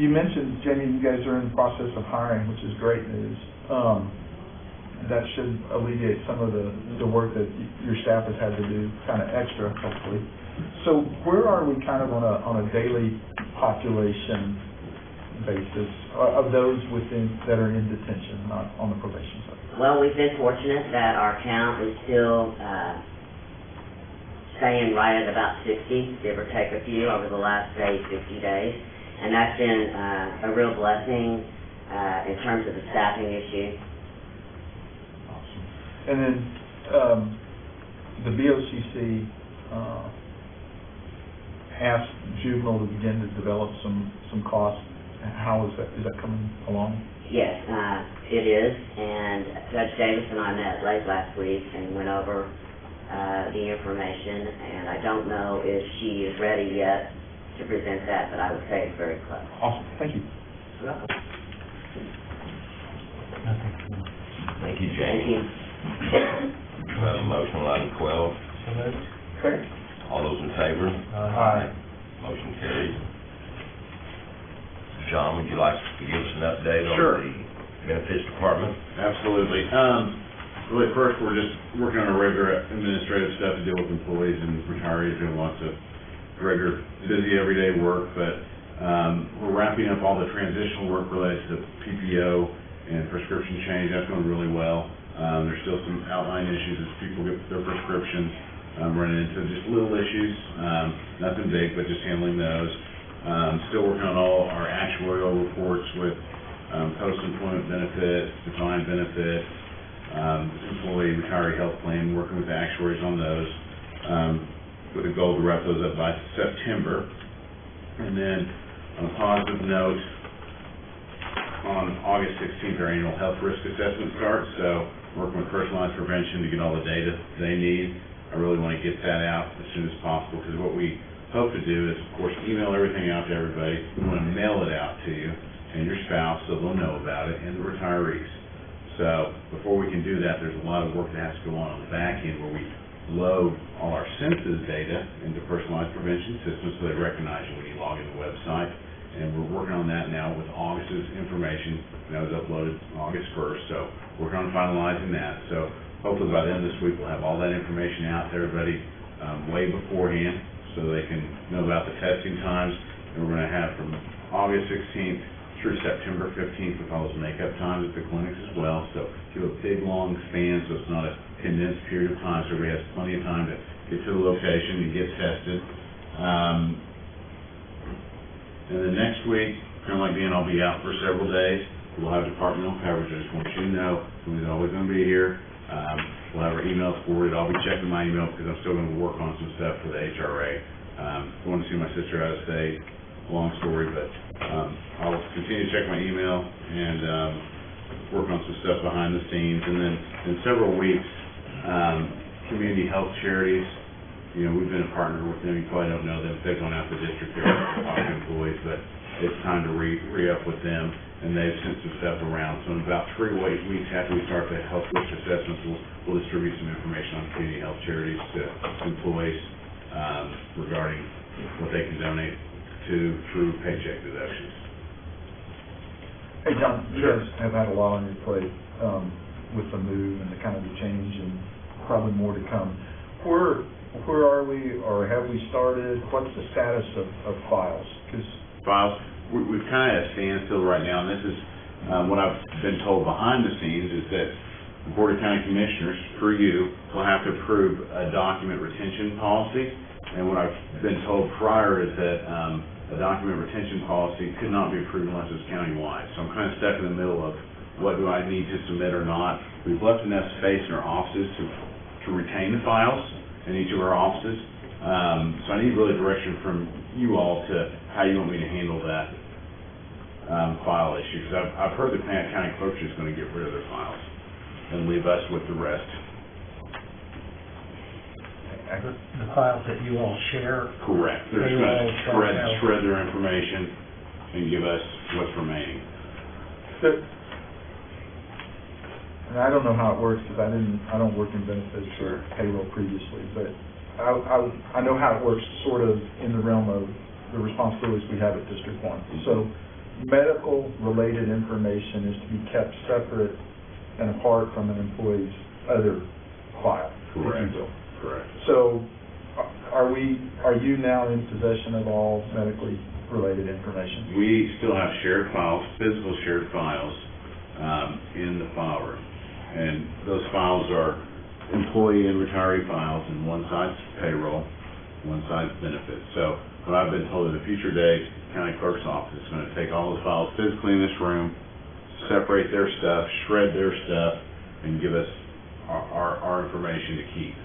you mentioned, Jamie, you guys are in the process of hiring, which is great news. That should alleviate some of the work that your staff has had to do, kind of extra, hopefully. So where are we kind of on a daily population basis of those that are in detention, not on the probation side? Well, we've been fortunate that our count is still staying right at about 60, give or take a few over the last, say, 60 days. And that's been a real blessing in terms of the staffing issue. Awesome. And then the BOCC asked Juvenile to begin to develop some costs. How is that coming along? Yes, it is. And Judge Davis and I met late last week and went over the information. And I don't know if she is ready yet to present that, but I would say it's very close. Awesome. Thank you. You're welcome. Thank you, Thank Jamie. you. We have a motion on item 12. So moved. Okay. All those in favor? Aye. Motion carries. John, would you like to give us an update on Sure. the benefits department? Absolutely. Really, first, we're just working on our regular administrative stuff to deal with employees and retirees doing lots of regular, busy, everyday work, but we're wrapping up all the transitional work related to PPO and prescription change. That's going really well. There's still some outline issues as people get their prescriptions, running into just little issues, nothing big, but just handling those. Still working on all our actuarial reports with post-employment benefits, defined benefits, employee retiree health plan, working with the actuaries on those. With a goal to wrap those up by September. And then, on a positive note, on August 16th, our annual health risk assessment starts, so working with personalized prevention to get all the data they need. I really want to get that out as soon as possible, because what we hope to do is, of course, email everything out to everybody. We want to mail it out to you and your spouse so they'll know about it, and the retirees. So, before we can do that, there's a lot of work that has to go on the back end where we load all our census data into personalized prevention systems so they recognize you when you log in the website. And we're working on that now with August's information. That was uploaded August 1st, so working on finalizing that. So hopefully by the end of this week, we'll have all that information out to everybody way beforehand so they can know about the testing times. And we're going to have from August 16th through September 15th with all those makeup times at the clinics as well. So give a big, long span so it's not a condensed period of time, so everybody has plenty of time to get to the location and get tested. And then next week, kind of like Dan, I'll be out for several days. We'll have departmental coverage. I just want you to know somebody's always going to be here. We'll have our emails forwarded. I'll be checking my email because I'm still going to work on some stuff for the HRA. Going to see my sister out of state. Long story, but I'll continue to check my email and work on some stuff behind the scenes. And then in several weeks, community health charities, you know, we've been a partner with them. You probably don't know them. They've gone out to the district there to talk to employees, but it's time to re-up with them, and they've sent some stuff around. So in about 3 weeks after we start the health risk assessments, we'll distribute some information on community health charities to employees regarding what they can donate to through paycheck deductions. Hey, John, you guys have had a lot on your plate with the move and the kind of the change and probably more to come. Where are we, or have we started? What's the status of files? Files, we've kind of at a standstill right now, and this is what I've been told behind the scenes is that the Board of County Commissioners, for you, will have to approve a document retention policy, And what I've been told prior is that a document retention policy could not be approved unless it's countywide. So I'm kind of stuck in the middle of what do I need to submit or not. We've left enough space in our offices to retain the files in each of our offices. So I need really direction from you all to how you want me to handle that file issue. Because I've heard the county clerk's just going to get rid of their files and leave us with the rest. The files that you all share? Correct. They're just going to shred their information and give us what's remaining. And I don't know how it works, because I don't work in benefits or payroll previously, but I know how it works sort of in the realm of the responsibilities we have at District 1. So medical-related information is to be kept separate and apart from an employee's other file, if you will. Correct. So are you now in possession of all medically related information? We still have shared files, physical shared files, in the file room. And those files are employee and retiree files, and one side's payroll, one side's benefits. So what I've been told at a future date, county clerk's office is going to take all the files physically in this room, separate their stuff, shred their stuff, and give us our information to keep.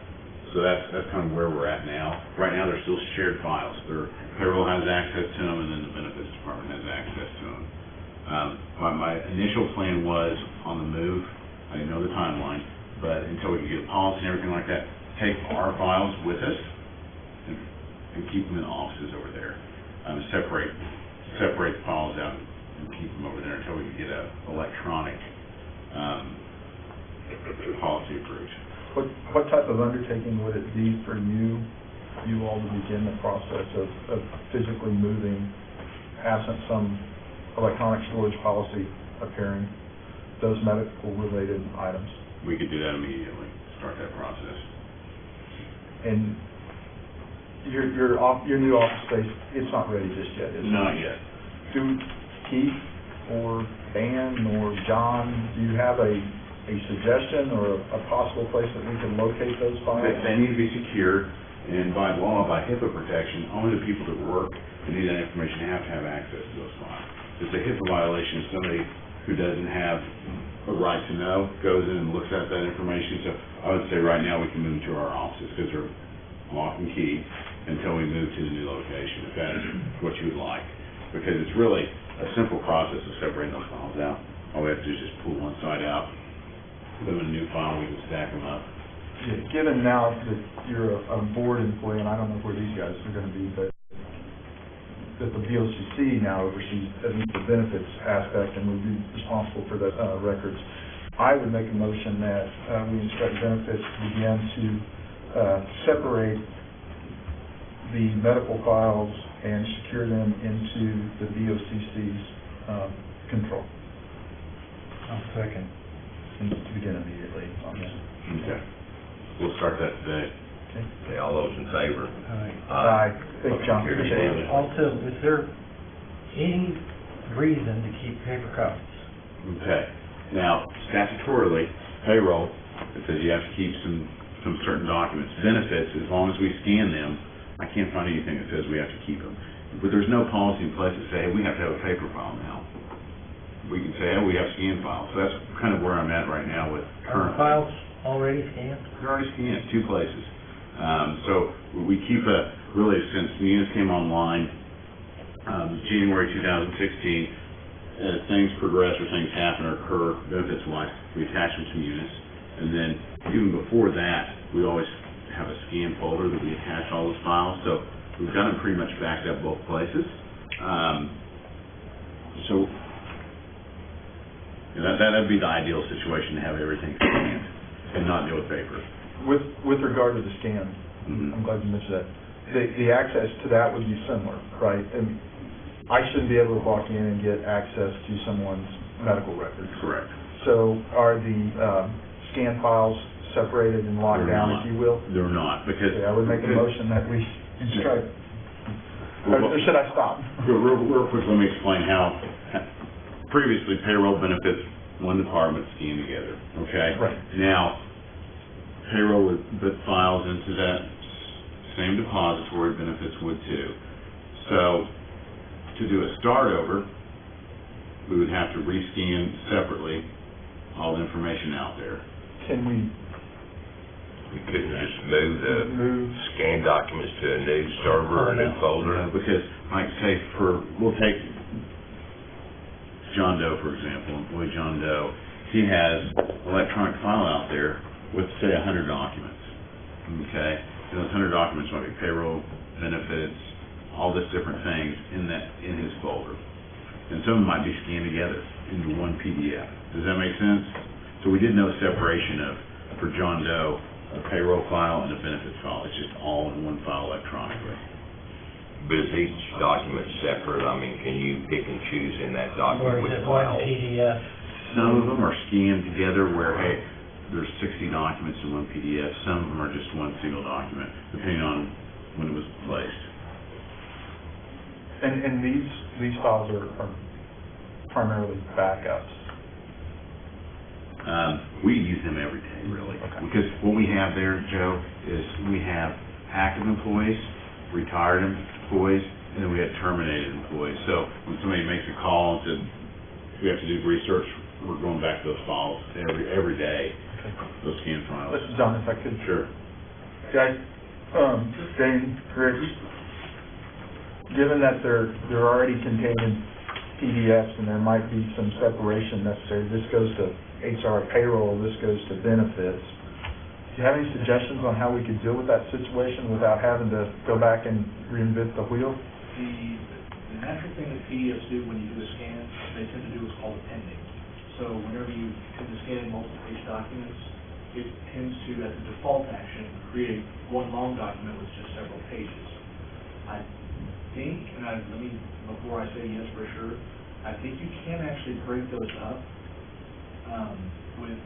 So that's kind of where we're at now. Right now, they're still shared files. Payroll has access to them, and then the benefits department has access to them. My initial plan was on the move. I didn't know the timeline, but until we could get a policy and everything like that, take our files with us and keep them in the offices over there. Separate the files out and keep them over there until we could get an electronic policy approved. What type of undertaking would it be for you all to begin the process of physically moving, absent some electronic storage policy appearing, those medical-related items? We could do that immediately, start that process. And your new office space, it's not ready just yet, is it? Not yet. Do Keith or Dan or John, do you have a suggestion or a possible place that we can locate those files? They need to be secured, and by law, by HIPAA protection, only the people that work and need that information have to have access to those files. It's a HIPAA violation if somebody who doesn't have a right to know goes in and looks at that information. So I would say right now we can move to our offices because they're lock and key until we move to the new location, if that is what you would like. Because it's really a simple process of separating those files out. All we have to do is just pull one side out, put them in a new file, we can stack them up. Yeah, given now that you're a board employee, and I don't know where these guys are going to be, but that the BOCC now oversees at least the benefits aspect and would be responsible for the records, I would make a motion that we instruct benefits to begin to separate the medical files and secure them into the BOCC's control. I'll second. And to begin immediately on this. Okay. We'll start that today. Okay, all those in favor? Aye. Thank you, John. Appreciate it. Also, is there any reason to keep paper copies? Okay. Now, statutorily, payroll, it says you have to keep some certain documents. Benefits, as long as we scan them, I can't find anything that says we have to keep them. But there's no policy in place to say, hey, we have to have a paper file now. We can say, oh, we have scan files. So that's kind of where I'm at right now with current. Are the files already scanned? They're already scanned, 2 places. So we keep really, since Munis came online, January 2016, as things progress or things happen or occur benefits-wise, we attach them to Munis. And then even before that, we always have a scan folder that we attach all those files. So we've got them pretty much backed up both places. So that'd be the ideal situation, to have everything scanned and not deal with paper. With regard to the scan, I'm glad you mentioned that. The access to that would be similar, right? And I shouldn't be able to walk in and get access to someone's medical records. Correct. So are the scan files separated and locked down, if you will? They're not, because... Okay, I would make a motion that we instruct... Or should I stop? Real quick, let me explain how... Previously, payroll benefits, one department scanned together, okay? Right. Now, payroll would put files into that same depository, benefits would too. So, to do a start over, we would have to rescan separately all the information out there. Can we We couldn't just move the move? scanned documents to a new server or a new folder? Because, like, say, we'll take John Doe, for example, employee John Doe. He has electronic file out there with, say, 100 documents, okay? And those 100 documents might be payroll, benefits, all this different things in his folder. And some of them might be scanned together into one PDF. Does that make sense? So we did no separation for John Doe, a payroll file and a benefits file. It's just all in one file electronically. But is each document separate? I mean, can you pick and choose in that document Or which is it one file? PDF? Some of them are scanned together where, hey, there's 60 documents in one PDF. Some of them are just one single document, depending on when it was placed. And these files are primarily backups. We use them every day, really. Okay. Because what we have there, Joe, is we have active employees, retired employees, and then we have terminated employees. So when somebody makes a call and says, we have to do research, we're going back to those files every day, those scanned files. Listen, John, if I could. Sure. Guys, Dane, Rich, given that they're already containing PDFs and there might be some separation necessary, this goes to HR payroll, this goes to benefits, do you have any suggestions on how we could deal with that situation without having to go back and reinvent the wheel? The natural thing that PDFs do when you do a scan, they tend to do what's called appending. So whenever you tend to scan multiple page documents, it tends to, as a default action, create one long document with just several pages. I think, before I say yes for sure, I think you can actually break those up with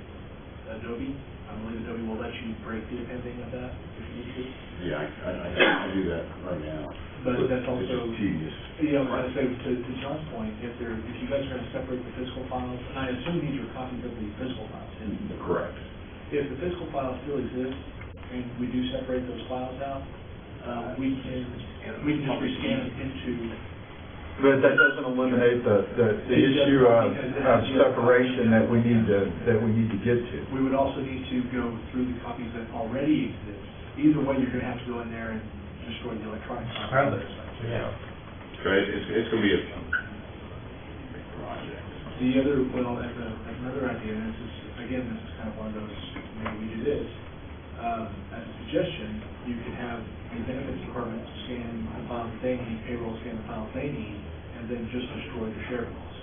Adobe. I believe Adobe will let you break the appending of that if you need to. Yeah, I do that right now. But that's also, It's just tedious. I was going to say, to John's point, if you guys are going to separate the physical files, and I assume these are copies of the physical files. Correct. If the physical files still exist, and we do separate those files out, we can just rescan them into. But that doesn't eliminate the issue of separation that we need to get to. We would also need to go through the copies that already exist. Either way, you're going to have to go in there and destroy the electronic copies. Probably, yeah. So it's going to be a big project. The other, as another idea, and this is kind of one of those, maybe we do this, as a suggestion, you could have the benefits department scan the files that they need, payroll scan the files they need, and then just destroy the shareables.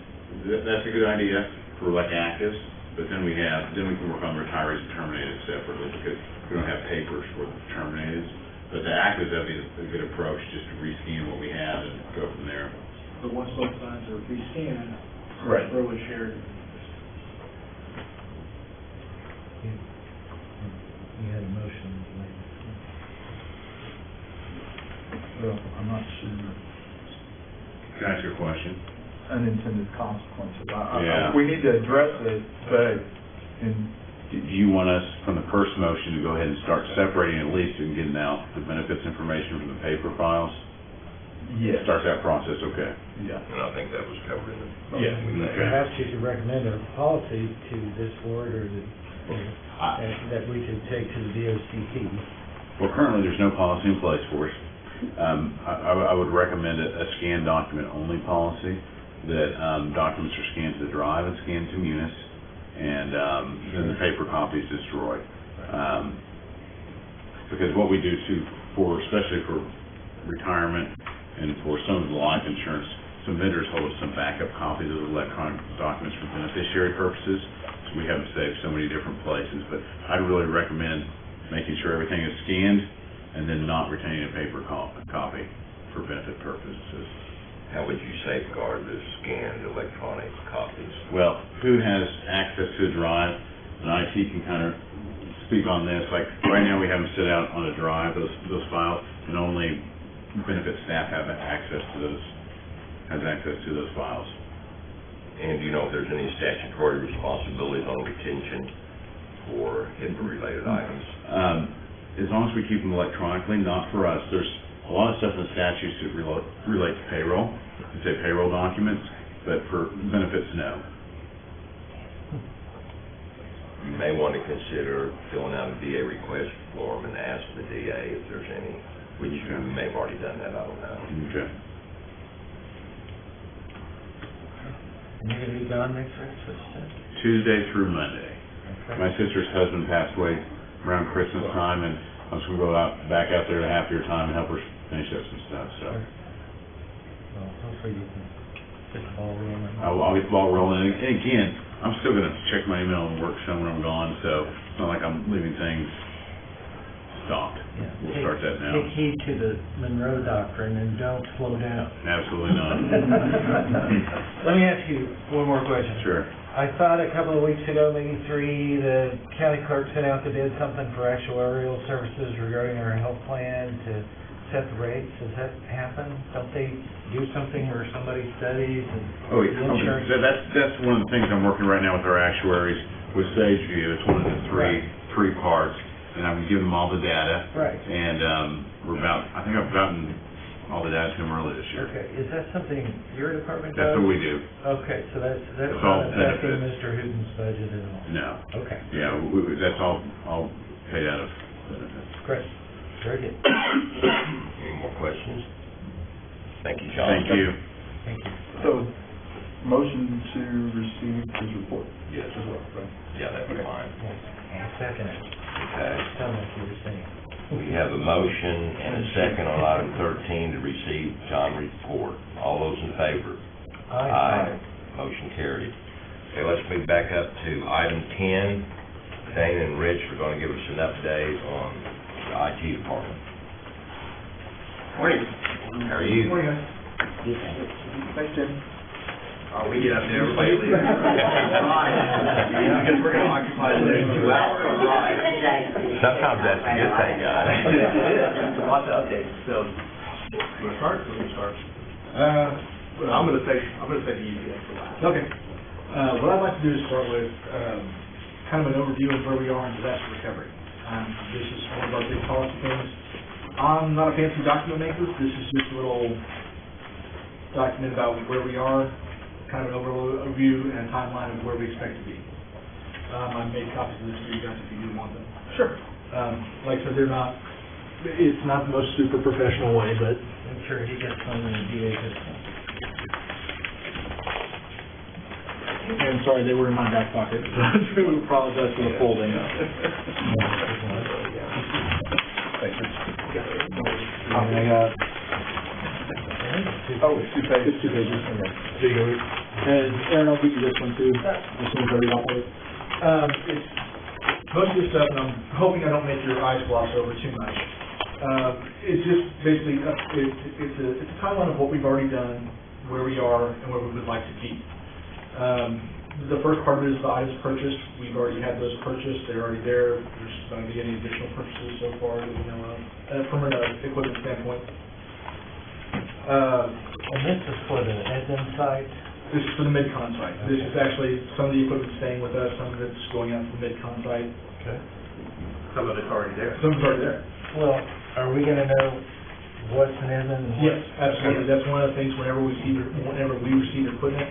That's a good idea for like actives, but then we can work on retirees and terminated separately because we don't have papers for the terminated. But the actives, that'd be a good approach, just to rescan what we have and go from there. But once both sides are rescanned, Right. throw it shared. You had a motion made. Well, I'm not sure. Can I ask you a question? Unintended consequences. Yeah. We need to address it, but Do you want us, from the first motion, to go ahead and start separating at least and getting out the benefits information from the paper files? yes. Start that process, okay. Yeah. And I think that was covered in the Yeah, motion we made. okay. Perhaps you could recommend a policy to this board or that we could take to the DOCP. Well, currently, there's no policy in place for us. I would recommend a scanned document only policy, that documents are scanned to the drive and scanned to Munis, and then the paper copy is destroyed. Because what we do too, especially for retirement and for some of the life insurance, some vendors hold some backup copies of the electronic documents for beneficiary purposes, so we have them saved so many different places. But I'd really recommend making sure everything is scanned and then not retaining a paper copy for benefit purposes. How would you safeguard the scanned electronic copies? Well, who has access to a drive? And IT can kind of speak on this. Like, right now, we have them sit out on a drive, those files, and only benefit staff have access to those files. And do you know if there's any statutory responsibilities on retention for HIPAA-related items? as long as we keep them electronically, not for us, there's a lot of stuff in the statutes that relate to payroll, you say payroll documents, but for benefits, no. You may want to consider filling out a DA request form and ask the DA if there's any, which you may have already done that, I don't know. Okay. And you're gonna be gone next week, so you said? Tuesday through Monday. Okay. My sister's husband passed away around Christmas time, and I was gonna go back out there to half your time and help her finish up some stuff, so. Well, hopefully you can get the ball rolling. I'll get the ball rolling, and again, I'm still gonna check my email and work some when I'm gone, so it's not like I'm leaving things stopped. Yeah. We'll start that now. Take heed to the Monroe Doctrine and don't slow down. Absolutely not. Let me ask you one more question. Sure. I thought a couple of weeks ago, maybe 3, the county clerk sent out to bid something for actuarial services regarding our health plan to set the rates. Does that happen? Don't they do something where somebody studies and Oh, the yeah, insurance? that's one of the things I'm working right now with our actuaries, with SageView. It's one of the three parts, and I'm giving them all the data. Right. And I think I've gotten all the data to them early this year. Okay, is that something your department does? That's what we do. Okay, so that's It's all not affecting benefits. Mr. Hooten's budget at all? No. Okay, Yeah, that's all paid out of benefits. great, very good. Any more questions? Thank you, John. Thank you. Thank you. So, motion to receive his report Yes, as well, right? yeah, that'd be fine. Yes, I'll second it. Okay. Tell me what you were saying. We have a motion and a second on item 13 to receive John's report. All those in favor? Aye. Motion carried. Okay, let's move back up to item 10. Dana and Rich are going to give us an update on the IT department. Morning. How are you? Morning, guys. Thanks, Jim. We get up there, everybody leaves. Because we're gonna occupy the next 2 hours. Sometimes that's a good thing, guys. It is. Lots of updates, so, you wanna start? Where do we start? I'm gonna say the easiest for last. Okay. What I'd like to do is start with kind of an overview of where we are in disaster recovery. This is one of our big policy things. I'm not a fancy document maker. This is just a little document about where we are, kind of an overview and timeline of where we expect to be. I made copies of this for you guys if you do want them. Sure. Like I said, it's not the most super professional way, but I'm sure he gets one in the DA system. and sorry, they were in my back pocket. I really apologize for the folding. It's 2 pages. It's 2 pages. There you go. And Aaron, I'll give you this one too, as soon as I read off of it. It's most of this stuff, and I'm hoping I don't make your eyes gloss over too much. It's just basically, it's a timeline of what we've already done, where we are, and where we would like to be. The first part of it is the items purchased. We've already had those purchased. They're already there. There's not going to be any additional purchases so far that we know of, from an equipment standpoint. And this is for the Edmund site? This is for the Mid-Con site. Okay. This is actually, some of the equipment staying with us, some of it's going out to the Mid-Con site. Okay. Some of it's already there. Some of it's already there. Well, are we gonna know what's in Edmund? and Yes, what's- absolutely. That's one of the things, whenever we receive equipment,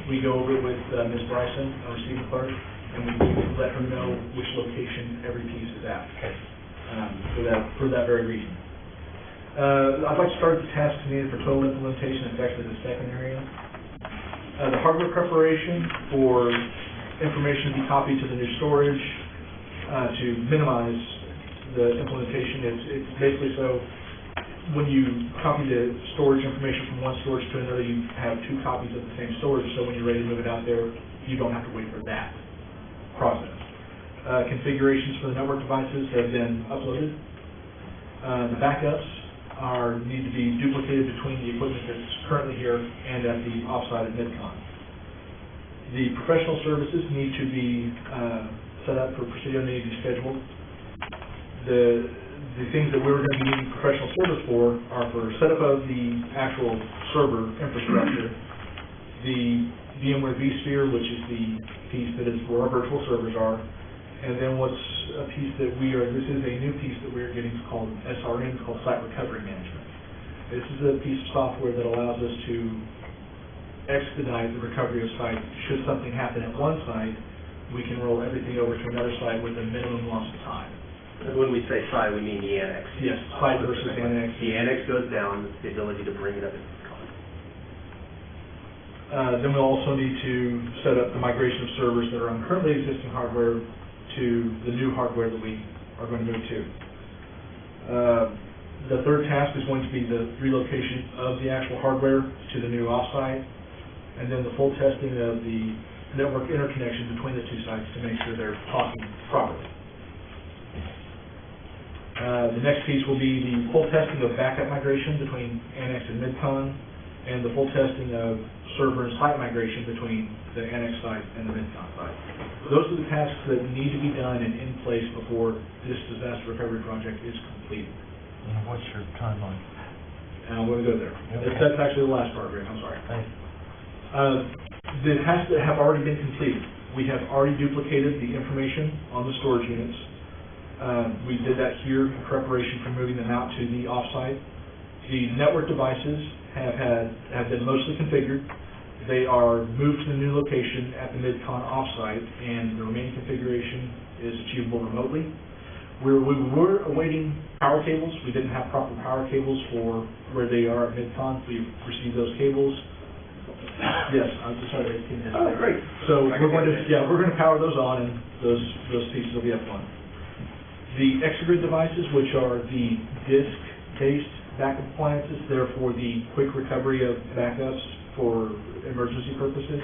we go over it with Ms. Bryson, our receiving clerk, and we let her know which location every piece is at, Okay. for that very reason. I'd like to start with the tasks needed for total implementation. It's actually the second area. The hardware preparation for information to be copied to the new storage, to minimize the implementation. It's basically so when you copy the storage information from one storage to another, you have 2 copies of the same storage, so when you're ready to move it out there, you don't have to wait for that process. Configurations for the network devices have been uploaded. The backups need to be duplicated between the equipment that's currently here and at the offsite at Mid-Con. The professional services need to be set up for Presidio, need to be scheduled. The things that we're going to be needing professional service for are for setup of the actual server infrastructure, the VMware vSphere, which is the piece that is where our virtual servers are, And then what's a piece that this is a new piece that we're getting called SRM, it's called Site Recovery Management. This is a piece of software that allows us to expedite the recovery of sites. Should something happen at one site, we can roll everything over to another site with a minimum loss of time. And when we say site, we mean the annex. Yes, site versus annex. The annex goes down, it's the ability to bring it up. Then we'll also need to set up the migration of servers that are on currently existing hardware to the new hardware that we are going to move to. The third task is going to be the relocation of the actual hardware to the new offsite, and then the full testing of the network interconnection between the two sites to make sure they're talking properly. The next piece will be the full testing of backup migration between Annex and Midcon, and the full testing of server and site migration between the Annex site and the Midcon site. Those are the tasks that need to be done and in place before this disaster recovery project is completed. And what's your timeline? And I'm going to go there. Okay. That's actually the last part, Rick, I'm sorry. Thanks. That has to have already been completed. We have already duplicated the information on the storage units. We did that here in preparation for moving them out to the offsite. The network devices have been mostly configured. They are moved to the new location at the Midcon offsite, and the remaining configuration is achievable remotely. We were awaiting power cables. We didn't have proper power cables for where they are at Midcon. We've received those cables. Yes, I'm sorry. Oh, great. So we're going to power those on, and those pieces will be up on. The ExaGrid devices, which are the disk-based backup appliances, they're for the quick recovery of backups for emergency purposes.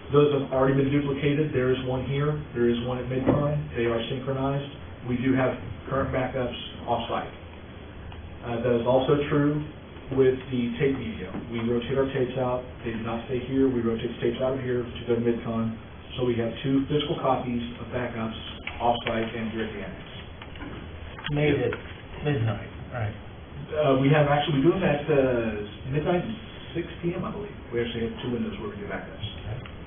Those have already been duplicated. There is one here. There is one at Midcon. They are synchronized. We do have current backups off-site. That is also true with the tape media. We rotate our tapes out. They do not stay here. We rotate the tapes out of here to go to Midcon. So we have 2 physical copies of backups off-site and here at the annex. Made at midnight, right? We do them at midnight and 6 p.m., I believe. We actually have 2 windows where we do backups.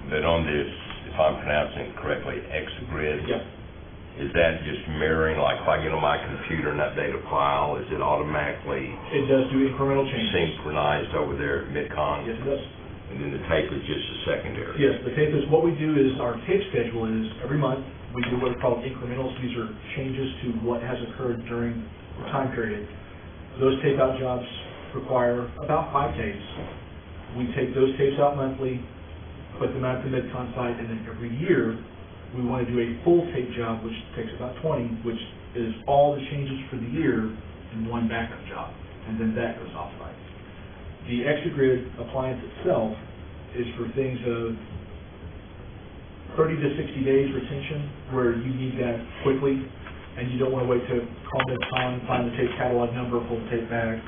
But on this, if I'm pronouncing it correctly, ExaGrid? Yep. Is that just mirroring, like if I get on my computer and update a file, is it automatically It does do incremental changes. synchronized over there at Midcon? Yes, it does. And then the tape is just a secondary? Yes, the tape is, what we do is, our tape schedule is every month, we do what are called incrementals. These are changes to what has occurred during the time period. Those tape out jobs require about 5 tapes. We take those tapes out monthly, put them out at the Midcon site, and then every year, we want to do a full tape job, which takes about 20, which is all the changes for the year in one backup job, and then that goes off-site. The ExaGrid appliance itself is for things of 30 to 60 days retention, where you need that quickly, and you don't want to wait to call Midcon, find the tape catalog number, pull the tape back.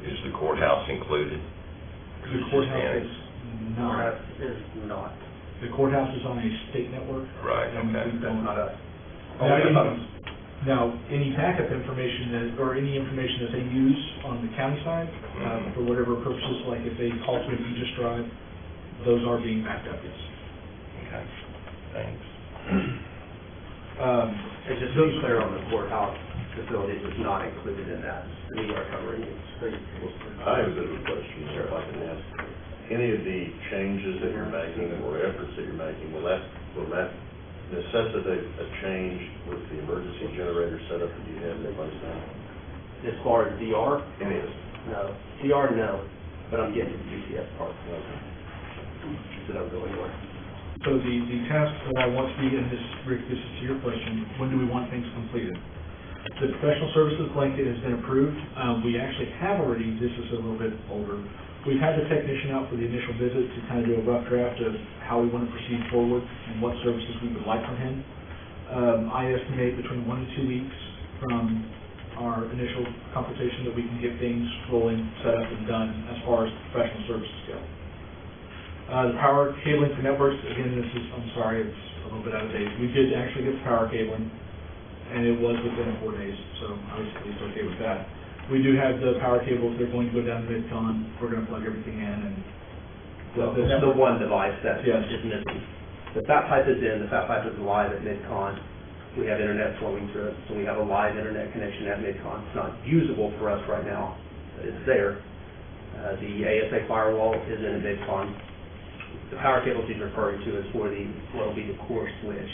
Is the courthouse included? The courthouse is not. Is not. The courthouse is on a state network. Right, and okay. we That's don't- not us. Now, any backup information or any information that they use on the county side, for whatever purposes, like if they call to an Aegis drive, those are being backed up, yes. Okay, thanks. And just to be clear on the courthouse facilities is not included in that. We are covering it. I have a bit of a question there, if I can ask. Any of the changes that you're making or efforts that you're making, will that necessitate a change with the emergency generator setup that you have in place now? As far as DR? It is. No. DR, no, but I'm getting to the GPS part. So don't go anywhere. So the task that I want to be, and this, Rick, this is to your question, when do we want things completed? The professional services blanket has been approved. We actually have already, this is a little bit older, we've had the technician out for the initial visit to kind of do a rough draft of how we want to proceed forward and what services we would like from him. I estimate between 1 to 2 weeks from our initial consultation that we can get things rolling, set up, and done as far as professional services go. The power cabling for networks, again, this is, I'm sorry, it's a little bit out of date. We did actually get the power cabling, and it was within 4 days, so I was at least okay with that. We do have the power cables, they're going to go down to Midcon, we're going to plug everything in, and The one device that Yes. is missing. The fat pipe is in, the fat pipe is live at MidCon. We have internet flowing through it, so we have a live internet connection at MidCon. It's not usable for us right now, but it's there. The ASA firewall is in MidCon. The power cables he's referring to is for what will be the core switch.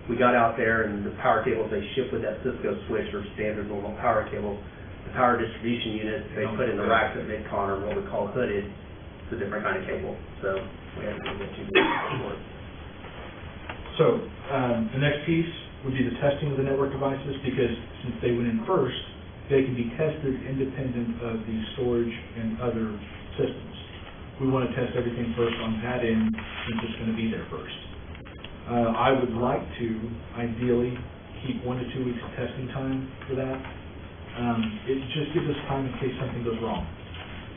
We got out there, and the power cables they ship with that Cisco switch are standard normal power cables. The power distribution unit they put in the racks at MidCon are what we call hooded. It's a different kind of cable, so we haven't been able to do that. So, the next piece would be the testing of the network devices, because since they went in first, they can be tested independent of the storage and other systems. We want to test everything first on that end, since it's going to be there first. I would like to, ideally, keep 1 to 2 weeks of testing time for that. It just gives us time in case something goes wrong.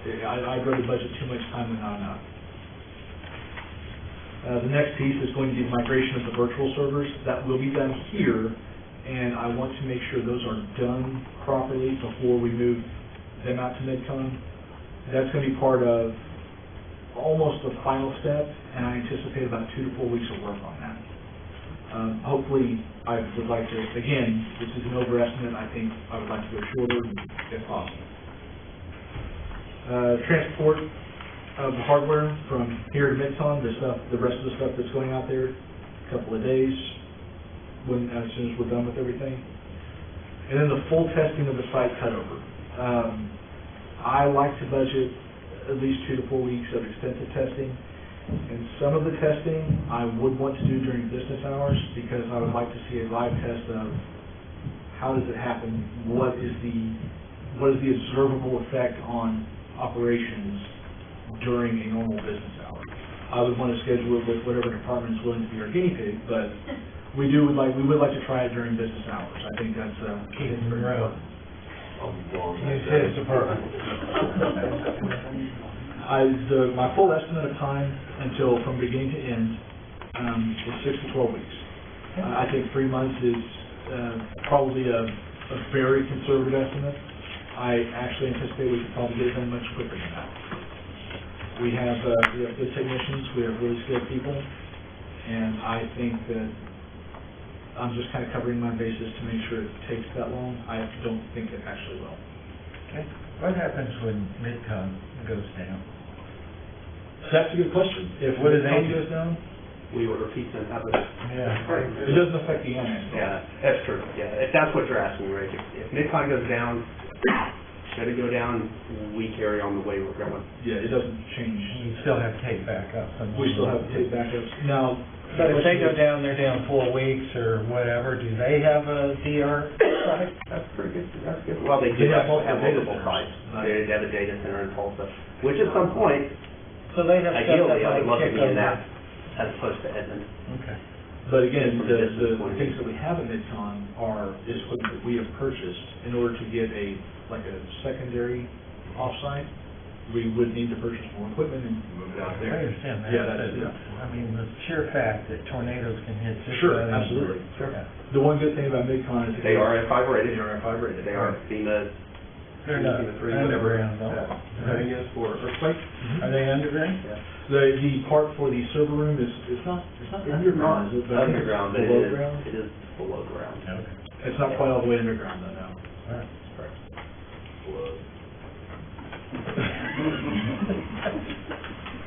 I'd rather budget too much time than not enough. The next piece is going to be the migration of the virtual servers. That will be done here, and I want to make sure those are done properly before we move them out to MidCon. That's going to be part of almost the final step, and I anticipate about 2 to 4 weeks of work on that. Hopefully, I would like to, again, this is an overestimate, I think I would like to go shorter if possible. Transport of the hardware from here to MidCon, the rest of the stuff that's going out there, a couple of days, as soon as we're done with everything. And then the full testing of the site cutover. I like to budget at least 2 to 4 weeks of extensive testing. And some of the testing I would want to do during business hours, because I would like to see a live test of how does it happen, what is the observable effect on operations during a normal business hour. I would want to schedule it with whatever department is willing to be our guinea pig, but we would like to try it during business hours. I think that's Keith Monroe. Use his department. My full estimate of time until from beginning to end is 6 to 12 weeks. I think 3 months is probably a very conservative estimate. I actually anticipate we could probably get it done much quicker than that. We have good technicians, we have really skilled people, and I think that I'm just kind of covering my bases to make sure it takes that long. I don't think it actually will. Okay. What happens when MidCon goes down? That's a good question. If MidCon goes down, we order pizza and have it. Yeah. It doesn't affect the annex. Yeah, that's true. Yeah, if that's what you're asking, Rick. If MidCon goes down, should it go down, we carry on the way we're going. Yeah, it doesn't change. You still have to take backups. We still have to take backups. Now, but if they go down, they're down 4 weeks or whatever, do they have a DR site? That's pretty good. That's good. Well, they do have multiple sites. They have a data center in Tulsa, which at some point, so they have ideally, I would love to kick be in over. that as opposed to Edmond. Okay. But again, the things that we have in MidCon is equipment that we have purchased in order to get a secondary offsite. We would need to purchase more equipment and move it out there. I understand that. Yeah, that's it. I mean, the sheer fact that tornadoes can hit just Sure, about absolutely. Sure. Yeah. The one good thing about MidCon is They are F5 rated. They are F5 rated. They are FEMA. They're not FEMA 3, underground, though. I guess for earthquake. Are they underground? Yeah. The part for the server room is not underground, is it? But Underground, but below ground. it is below ground. Okay. It's not quite all the way underground though. No. All right.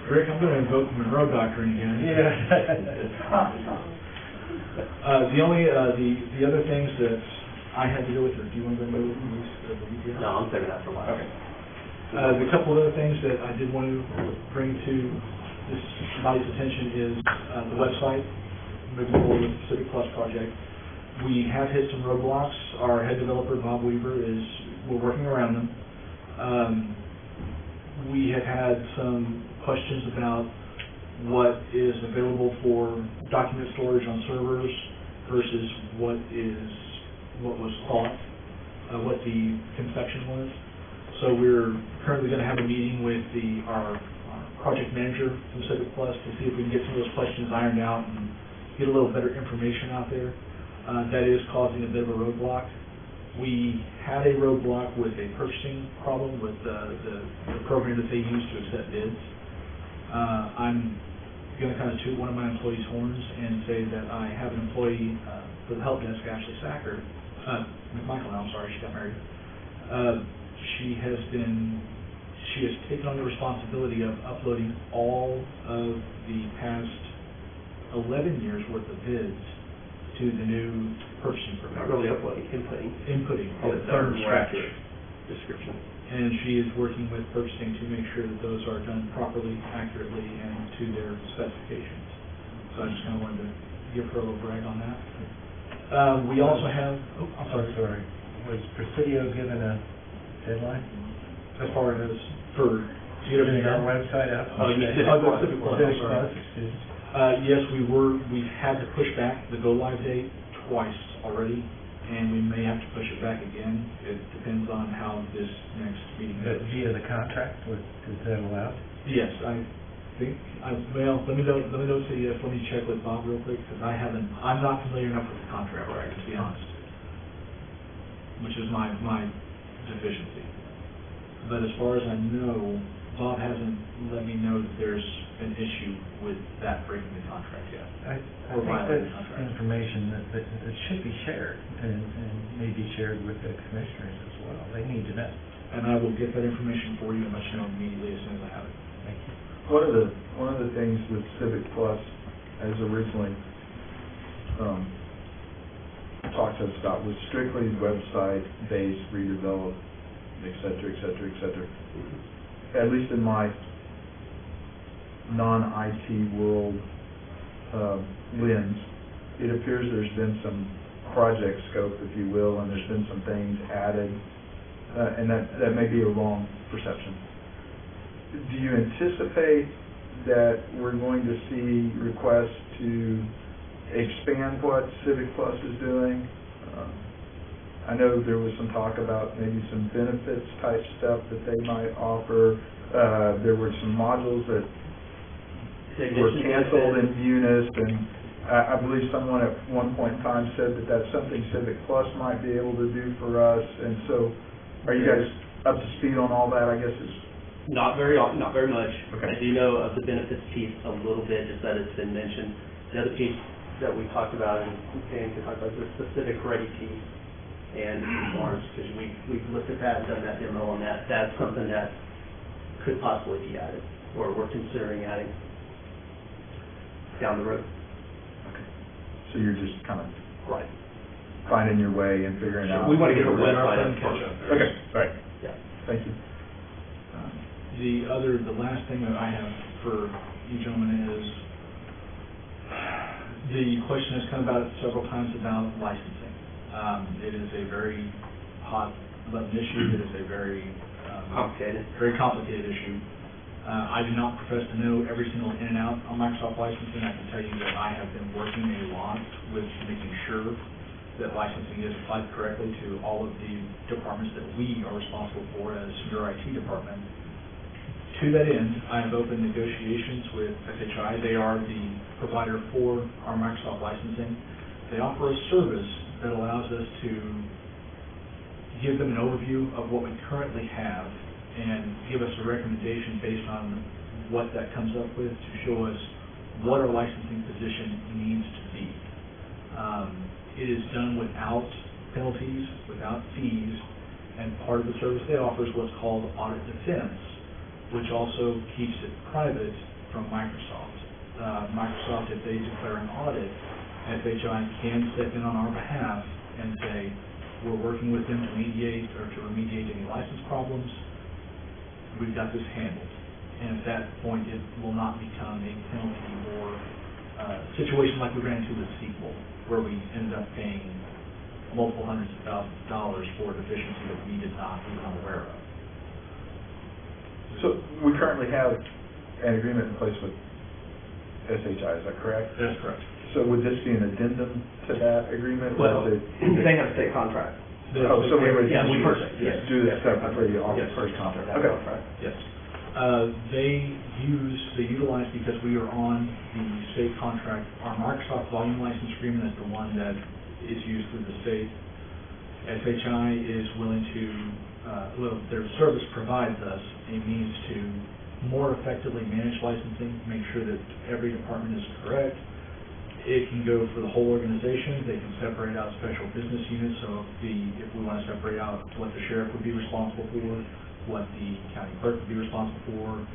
Rick, I'm going to invoke Monroe Doctrine again. Yeah. The other things that I had to deal with, or do you want to go with these? No, I'm saving that for last. Okay. The couple of other things that I did want to bring to this body's attention is the website, moving forward with the Pacific Plus project. We have hit some roadblocks. Our head developer, Bob Weaver, we're working around them. We have had some questions about what is available for document storage on servers versus what was thought, what the conception was. So we're currently going to have a meeting with our project manager from Pacific Plus to see if we can get some of those questions ironed out and get a little better information out there. That is causing a bit of a roadblock. We had a roadblock with a purchasing problem with the program that they use to accept bids. I'm going to kind of toot one of my employees' horns and say that I have an employee for the help desk, Ashley Sacker, McMichael now, I'm sorry, she got married. She has taken on the responsibility of uploading all of the past 11 years worth of bids to the new purchasing program. Not really uploading, inputting. Inputting, Probably the better, third more scratch. accurate description. And she is working with purchasing to make sure that those are done properly, accurately, and to their specifications. So I just kind of wanted to give her a little brag on that. We also have, I'm sorry. Was Presidio given a deadline? As far as for Getting our website up? Civic Plus, I'm sorry. Excuse me. Yes, we've had to push back the go-live date twice already, and we may have to push it back again. It depends on how this next meeting goes. Via the contract, is that allowed? Yes, I think, well, let me say yes, let me check with Bob real quick, because I'm not familiar enough with the contract, right, to be honest, which is my deficiency. But as far as I know, Bob hasn't let me know that there's an issue with that breaking the contract yet. I think that's information that should be shared and may be shared with the commissioners as well. They need to know. And I will get that information for you and let you know immediately as soon as I have it. Thank you. One of the things with Civic Plus, as originally talked to us about, was strictly website-based, redeveloped, et cetera, et cetera, et cetera. At least in my non-IT world lens, it appears there's been some project scope, if you will, and there's been some things added, and that may be a wrong perception. Do you anticipate that we're going to see requests to expand what Civic Plus is doing? I know there was some talk about maybe some benefits type stuff that they might offer. There were some modules that were canceled in Munis, and I believe someone at one point in time said that that's something Civic Plus might be able to do for us. And so, are you guys up to speed on all that? I guess is Not very much. Okay. I do know of the benefits piece a little bit, just that it's been mentioned. The other piece that we talked about and can talk about is the Civic Ready piece and forms, because we've looked at that and done that demo on that. That's something that could possibly be added, or we're considering adding down the road. okay. So you're just kind of Right. finding your way and figuring out. We want to get our website up catch first. up. Okay, all right. Yeah. Thank you. The last thing that I have for you gentlemen is, the question has come about several times about licensing. It is a very hot button issue. It is a very complicated issue. I do not profess to know every single in and out on Microsoft licensing. I can tell you that I have been working a lot with making sure that licensing is applied correctly to all of the departments that we are responsible for as your IT department. To that end, I have opened negotiations with SHI. They are the provider for our Microsoft licensing. They offer a service that allows us to give them an overview of what we currently have and give us a recommendation based on what that comes up with to show us what our licensing position needs to be. It is done without penalties, without fees, and part of the service they offer is what's called audit defense, which also keeps it private from Microsoft. Microsoft, if they declare an audit, SHI can step in on our behalf and say, we're working with them to mediate or to remediate any license problems. We've got this handled. And at that point, it will not become a penalty or situation like we ran into with SQL, where we ended up paying multiple hundreds of thousands of dollars for a deficiency that we were not aware of. So we currently have an agreement in place with SHI, is that correct? That's correct. So would this be an addendum to that agreement? Well, or is they have a state contract. Oh, so we would Yeah, we purchased, yes. do this separately off the Yes. first contract? That Okay. contract. Yes. They utilize, because we are on the state contract, our Microsoft volume license agreement is the one that is used through the state. SHI is willing to, their service provides us a means to more effectively manage licensing, make sure that every department is correct. It can go for the whole organization. They can separate out special business units, so if we want to separate out what the sheriff would be responsible for, what the county clerk would be responsible for,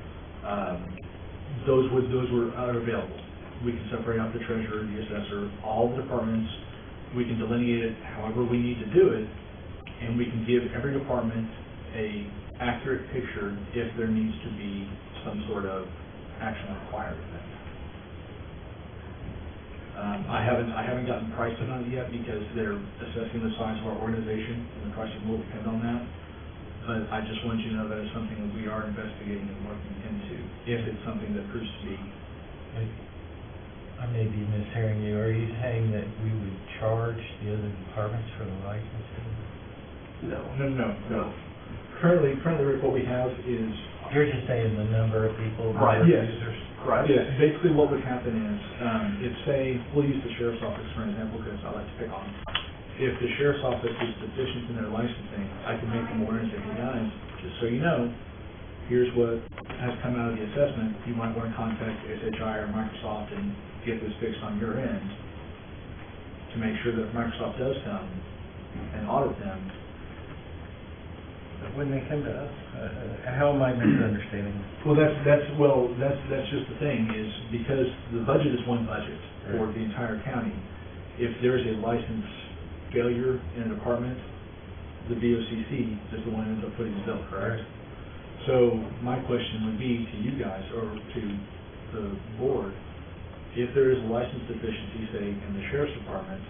those are available. We can separate out the treasurer, the assessor, all the departments. We can delineate it however we need to do it, and we can give every department a accurate picture if there needs to be some sort of action required of that. I haven't gotten pricing on it yet because they're assessing the size of our organization, and the pricing will depend on that. But I just want you to know that it's something that we are investigating and looking into, if it's something that proves to be. I may be mishearing you. Are you saying that we would charge the other departments for the licensing? No. Currently, Rick, what we have is... You're just saying the number of people, Right. number of Yes. users? Right. Yeah, basically what would happen is, if say, we'll use the sheriff's office for an example because I like to pick on them. If the sheriff's office is deficient in their licensing, I can make them aware and say, hey guys, just so you know, here's what has come out of the assessment. You might want to contact SHI or Microsoft and get this fixed on your end to make sure that if Microsoft does come and audit them. When they come to us, how am I misunderstanding? Well, that's just the thing, is because the budget is one budget for the entire county. If there's a license failure in a department, the VOCC is the one who ends up footing the bill, correct? So my question would be to you guys, or to the board, if there is a license deficiency, say, in the sheriff's department,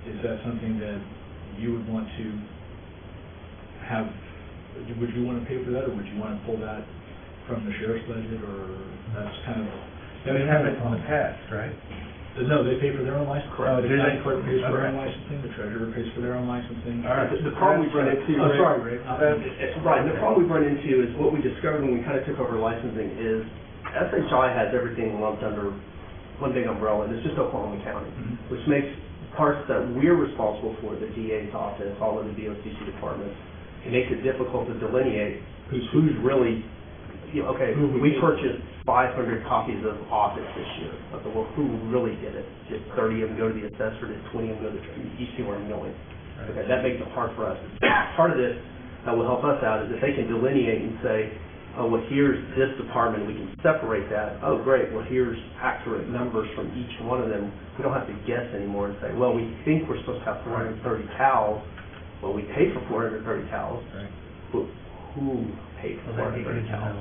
is that something that you would want to have? Would you want to pay for that, or would you want to pull that from the sheriff's budget, or that's kind of... They have it in the past, right? No, they pay for their own licensing. Oh, The do county they? clerk pays for their own licensing, the treasurer pays for their own licensing. All right. The problem we've run into... Oh, sorry, Rick. Right, the problem we've run into is what we discovered when we kind of took over licensing is SHI has everything lumped under one big umbrella, and it's just Oklahoma County, which makes parts that we're responsible for, the DA's office, all of the VOCC departments, it makes it difficult to delineate who's really, we purchased 500 copies of Office this year. Okay, well, who really did it? Did 30 of them go to the assessor? Did 20 of them go to the treasurer? You see where I'm going. Okay, that makes it hard for us. Part of this that will help us out is if they can delineate and say, oh, well, here's this department, we can separate that. Oh, great, well, here's accurate numbers from each one of them. We don't have to guess anymore and say, well, we think we're supposed to have 430 cows. Well, we paid for 430 cows, but who paid for 430 cows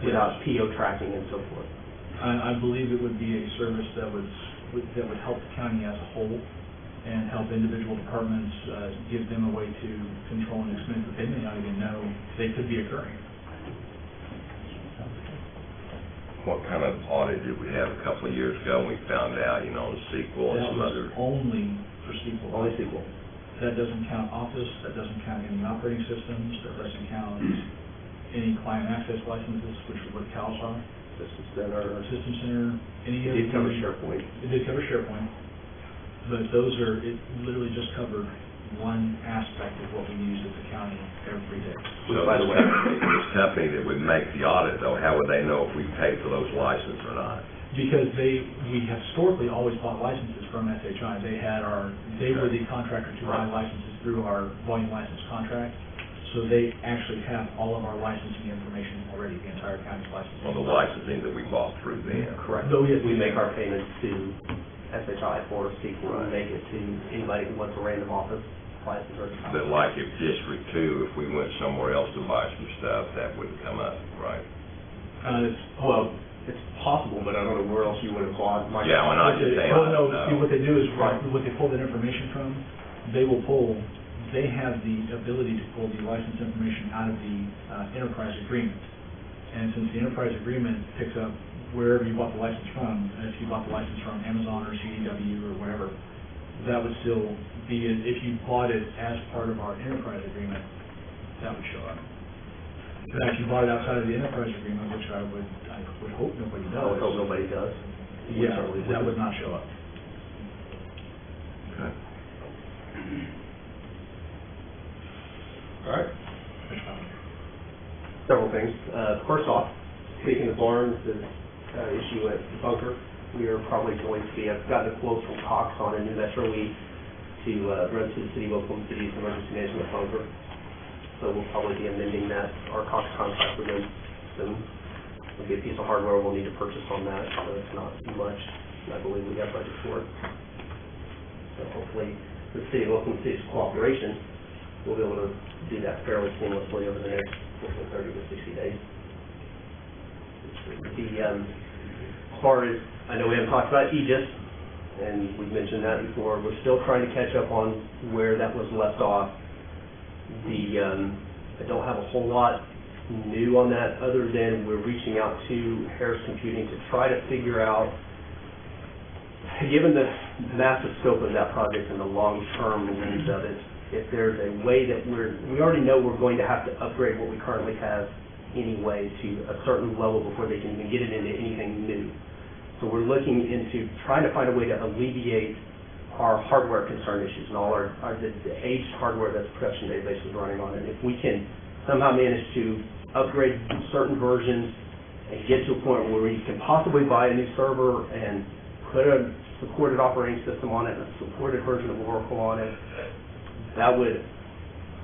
without PO tracking and so forth? I believe it would be a service that would help the county as a whole and help individual departments, give them a way to control an expense that they may not even know they could be occurring. What kind of audit did we have a couple of years ago when we found out, the sequel and some other? Only for sequel. Only sequel. That doesn't count Office, that doesn't count any operating systems, that doesn't count any client access licenses, which is what CALs are. System Center. System Center, any of It did cover SharePoint. It did cover SharePoint, but it literally just covered one aspect of what we use at the county every day. So by the way, this company that would make the audit, though, how would they know if we paid for those licenses or not? Because we have historically always bought licenses from SHI. They were the contractor to buy licenses through our volume license contract. So they actually have all of our licensing information already, the entire county's licensing. Well, the licensing that we bought through them. Correct. So yes, we make our payments to SHI for sequel, and make it to anybody who wants a random office license or... But like if District 2, if we went somewhere else to buy some stuff, that wouldn't come up, right? It's possible, but I don't know where else you would have bought. Yeah, I'm not just saying. Oh, no, see, what they do is, what they pull that information from, they have the ability to pull the license information out of the enterprise agreement. And since the enterprise agreement picks up wherever you bought the license from, if you bought the license from Amazon or CDW or whatever, that would still be, if you bought it as part of our enterprise agreement, that would show up. But if you bought it outside of the enterprise agreement, which I would hope nobody does. I would hope nobody does. Yeah, that would not show up. Okay. All right. Several things. First off, Speaking of barns, the issue at the bunker, we are probably going to be, I've gotten a quote from Cox on a new Metro lead to run to the city of Oklahoma City's emergency management bunker. So we'll probably be amending that, our Cox contract with them soon. There'll be a piece of hardware we'll need to purchase on that, so it's not too much. I believe we have budget for it. So hopefully, with the city of Oklahoma City's cooperation, we'll be able to do that fairly seamlessly over the next, hopefully, 30 to 60 days. As far as, I know we haven't talked about Aegis, and we've mentioned that before. We're still trying to catch up on where that was left off. I don't have a whole lot new on that, other than we're reaching out to Harris Computing to try to figure out, given the massive scope of that project and the long-term needs of it, if there's a way that we already know we're going to have to upgrade what we currently have anyway to a certain level before they can even get it into anything new. So we're looking into trying to find a way to alleviate our hardware concern issues and all the aged hardware that the production database is running on. And if we can somehow manage to upgrade certain versions and get to a point where we can possibly buy a new server and put a supported operating system on it and a supported version of Oracle on it, that would,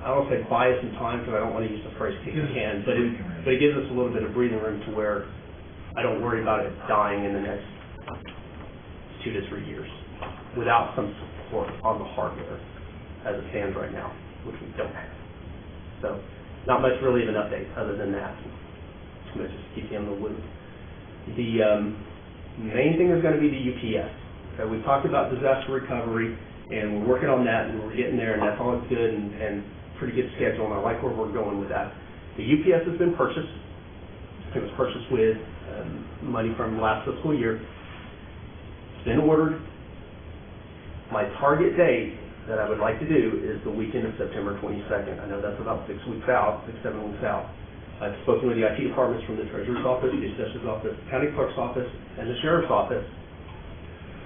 I don't say buy us some time, because I don't want to use the phrase kick the can, but it gives us a little bit of breathing room to where I don't worry about it dying in the next 2 to 3 years without some support on the hardware as it stands right now, which we don't have. So not much really of an update other than that. I'm going to just keep you in the loop. The main thing is going to be the UPS. Okay, we've talked about disaster recovery, and we're working on that, and we're getting there, and that's all good and pretty good schedule, and I like where we're going with that. The UPS has been purchased. It was purchased with money from last fiscal year. It's been ordered. My target date that I would like to do is the weekend of September 22nd. I know that's about 6 weeks out, 6, 7 weeks out. I've spoken with the IT departments from the Treasurer's Office, the Assessor's Office, the County Clerk's Office, and the Sheriff's Office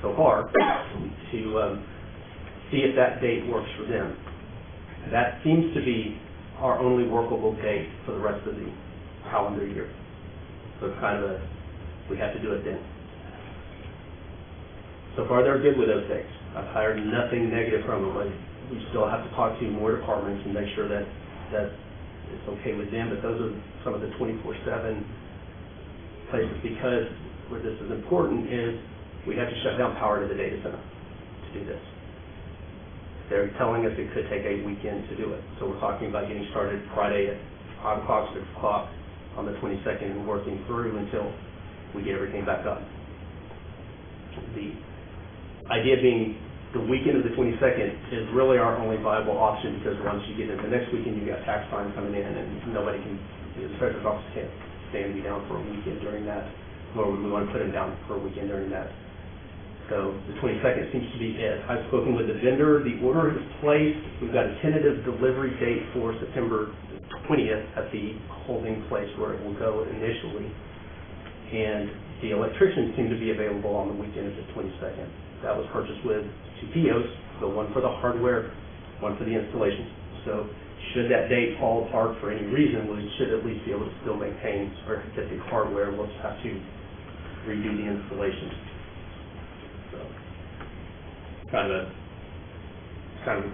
so far to see if that date works for them. That seems to be our only workable date for the rest of the calendar year. So it's kind of we have to do it then. So far, they're good with those dates. I've hired nothing negative from them. We still have to talk to more departments and make sure that it's okay with them, but those are some of the 24/7 places, because where this is important is we have to shut down power to the data center to do this. They're telling us it could take a weekend to do it. So we're talking about getting started Friday at 5 o'clock, 6 o'clock on the 22nd and working through until we get everything back up. The idea being the weekend of the 22nd is really our only viable option, because once you get into next weekend, you've got tax time coming in, and nobody can, the Treasurer's Office can't stand to be down for a weekend during that, nor would we want to put them down for a weekend during that. So the 22nd seems to be it. I've spoken with the vendor, the order is placed, we've got a tentative delivery date for September 20th at the holding place where it will go initially, and the electricians seem to be available on the weekend of the 22nd. That was purchased with 2 POs, so one for the hardware, one for the installation. So should that date fall apart for any reason, we should at least be able to still maintain or get the hardware. We'll just have to redo the installation. So kind of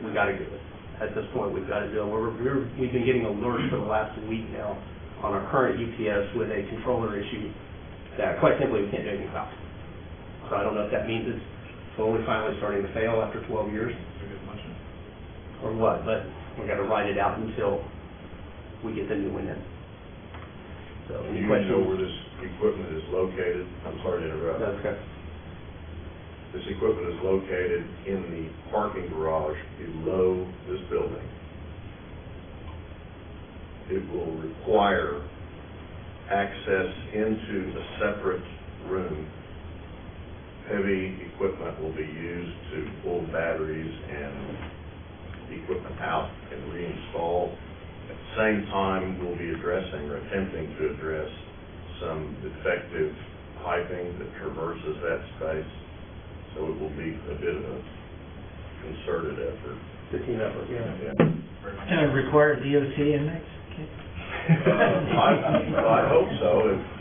we got to do it. At this point, we've got to do it. We've been getting alerts for the last week now on our current UPS with a controller issue that quite simply we can't do anything about. So I don't know if that means it's slowly finally starting to fail after 12 years or what, but we've got to ride it out until we get the new one in. So Do any you questions? know where this equipment is located? I'm sorry to interrupt. That's okay. This equipment is located in the parking garage below this building. It will require access into a separate room. Heavy equipment will be used to pull batteries and equipment out and reinstall. At the same time, we'll be addressing or attempting to address some defective piping that traverses that space. So it will be a bit of a concerted effort. The team effort, yeah. And it requires DOT index? I hope so.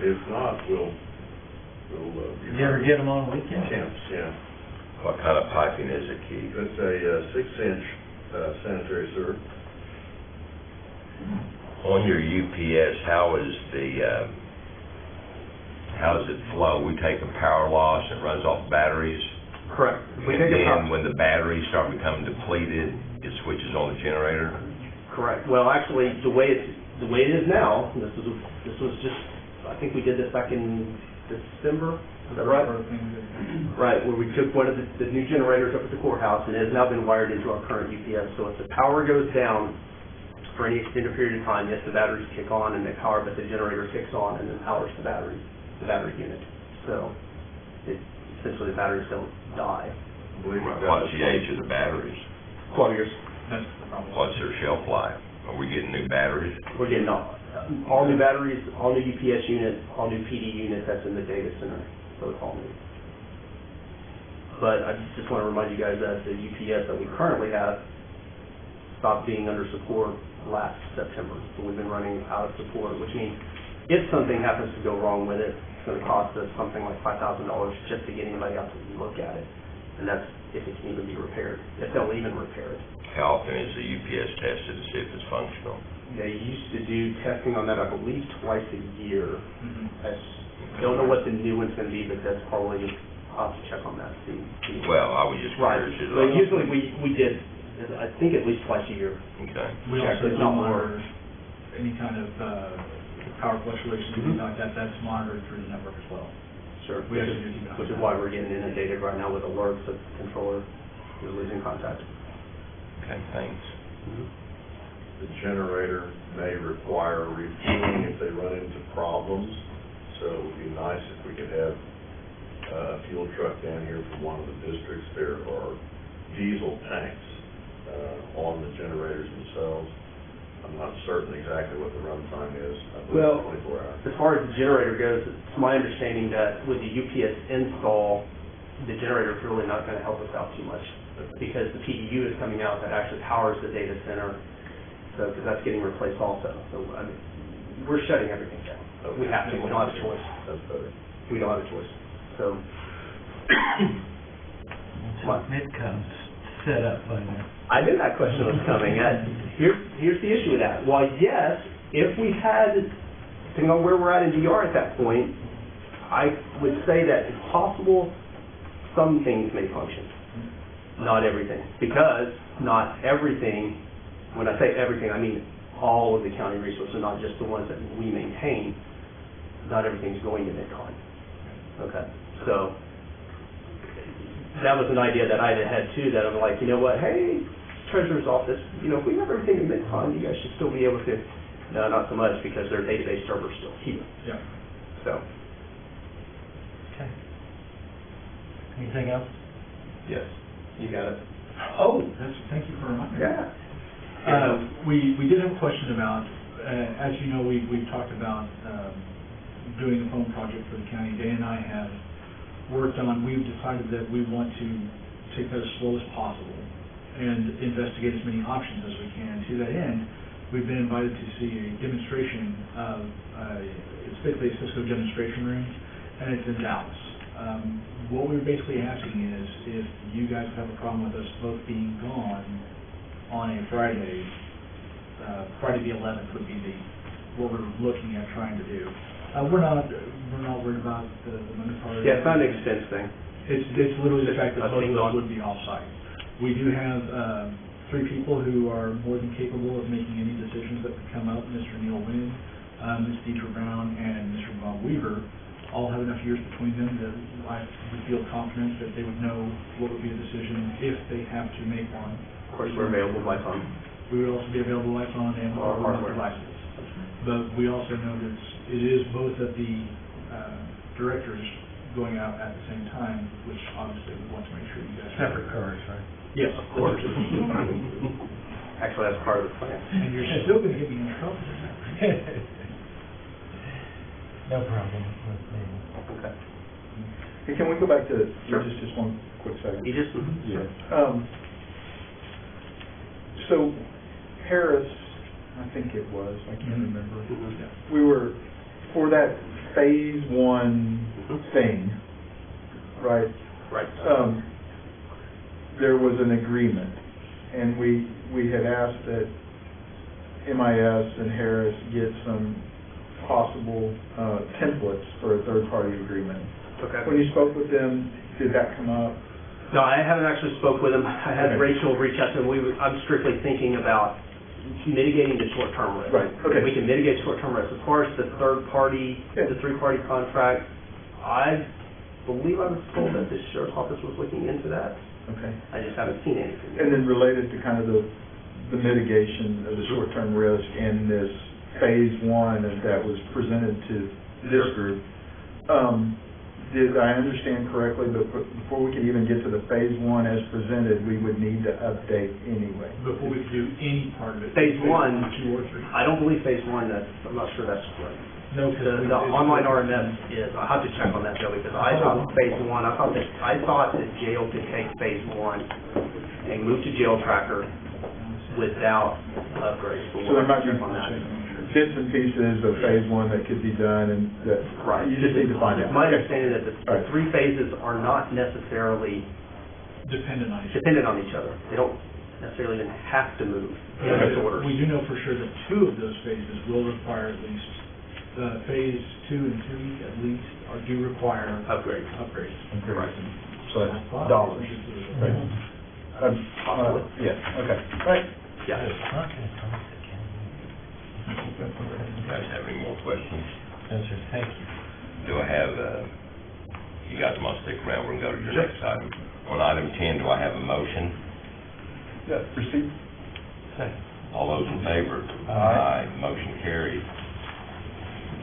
If not, we'll. Did you ever get them on weekends? Temps, yeah. What kind of piping is it, Keith? It's a 6-inch sanitary sewer. On your UPS, how does it flow? We take a power loss and it runs off batteries? Correct. And then when the batteries start becoming depleted, it switches on the generator? Correct. Well, actually, the way it is now, this was just, I think we did this back in December, is that right? Right, where we took one of the new generators up at the courthouse, and it has now been wired into our current UPS. So if the power goes down for any extended period of time, yes, the batteries kick on and they power, but the generator kicks on and then powers the battery unit. So essentially the batteries don't die. What's the age of the batteries? 12 years. That's the problem. What's their shelf life? Are we getting new batteries? We're getting all new batteries, all new UPS unit, all new PD unit that's in the data center. So it's all new. But I just want to remind you guys that the UPS that we currently have stopped being under support last September. So we've been running out of support, which means if something happens to go wrong with it, it's going to cost us something like $5,000 just to get anybody out to look at it. And that's if it can even be repaired, if they'll even repair it. How often is the UPS tested to see if it's functional? They used to do testing on that, I believe, twice a year. Mm-hmm. I don't know what the new one's going to be, but that's probably, I'll have to check on that. See. Well, I was just Right. curious. So usually we did, I think at least twice a year. Okay. We also It's do not more. monitor any kind of power fluctuations, anything like that, that's monitored through the network as well. Sure. We actually do keep an eye Which is on why that. we're getting inundated right now with alerts of the controller, you're losing contact. Okay, thanks. The generator may require refueling if they run into problems, so it would be nice if we could have a fuel truck down here from one of the districts. There are diesel tanks on the generators themselves. I'm not certain exactly what the runtime is. I believe Well, 24 hours. as far as the generator goes, it's my understanding that with the UPS install, the generator is really not going to help us out too much because the PDU is coming out that actually powers the data center, so because that's getting replaced also. So I mean, we're shutting everything down. Okay. We have to. We don't have a choice. That's better. We don't have a choice. So Midco's set up by now. I knew that question was coming. Here's the issue with that. Well, yes, if we had, depending on where we're at in DR at that point, I would say that it's possible some things may function, not everything. Because not everything, when I say everything, I mean all of the county resources, not just the ones that we maintain. Not everything's going to Mid-Con. Okay, so that was an idea that I had too, that I'm like, you know what, hey, Treasurer's Office, if we have everything in Mid-Con, you guys should still be able to. No, not so much, because their database server's still here. Yeah. So. Okay. Anything else? Yes. You got it. Oh, thank you for reminding me. Yeah. We did have a question about, as you know, we've talked about doing a phone project for the county. Dan and I have worked on, we've decided that we want to take that as slow as possible and investigate as many options as we can. To that end, we've been invited to see a demonstration of, it's basically a Cisco demonstration room, and it's in Dallas. What we're basically asking is if you guys have a problem with us both being gone on a Friday, Friday the 11th would be what we're looking at trying to do. We're not worried about the money part. Yeah, it's not an expense thing. It's literally the fact that both of us on. would be off-site. We do have 3 people who are more than capable of making any decisions that would come up. Mr. Neil Wynn, Ms. Deidre Brown, and Mr. Bob Weaver all have enough years between them that I would feel confident that they would know what would be a decision if they have to make one. Of course, we're available by phone. We would also be available by phone and Or hardware devices. But we also know that it is both of the directors going out at the same time, which obviously we want to make sure you guys... Separate cars, right? Yes, of course. Actually, that's part of the plan. And you're still going to get me in trouble. No problem with me. Okay. Hey, can we go back to just one quick second? You just... Yeah. So Harris I think it was, I can't remember. We were, for that phase one thing, right? Right. There was an agreement, and we had asked that MIS and Harris get some possible templates for a third-party agreement. Okay. When you spoke with them, did that come up? No, I haven't actually spoke with him. I had Okay. Rachel reach out to him. I'm strictly thinking about mitigating the short-term risk. Right, okay. We can mitigate short-term risk. As far as the third-party, the three-party contract, I believe I was told that the sheriff's office was looking into that. Okay. I just haven't seen anything. And then related to kind of the mitigation of the short-term risk in this phase one that was presented to this group, did I understand correctly that before we could even get to the phase one as presented, we would need to update anyway? Before we could do any part of it. Phase one, 2 or 3. I don't believe phase one, I'm not sure that's correct. No, The online RMS is, I'll have to check on that, Joey, because I thought phase one, I thought that jail could take phase one and move to jail tracker without upgrades. So there might be bits and pieces of phase one that could be done, and that Right. you just need to find out. It's my understanding that the Right. three phases are not necessarily Dependent on each dependent on each other. They don't necessarily even have to move in other. those orders. We do know for sure that 2 of those phases will require at least, phase 2 and 3 at least, do require Upgrades. Right. So that's dollars. Right. Possibly. Yeah, okay, right. Yeah. It's not gonna cost the county. You guys have any more questions? No, sir, thank you. Do I have, you guys must stick around, we're gonna go to your next item. On item 10, do I have a motion? Yeah, proceed. All those in favor? Aye. Motion carried.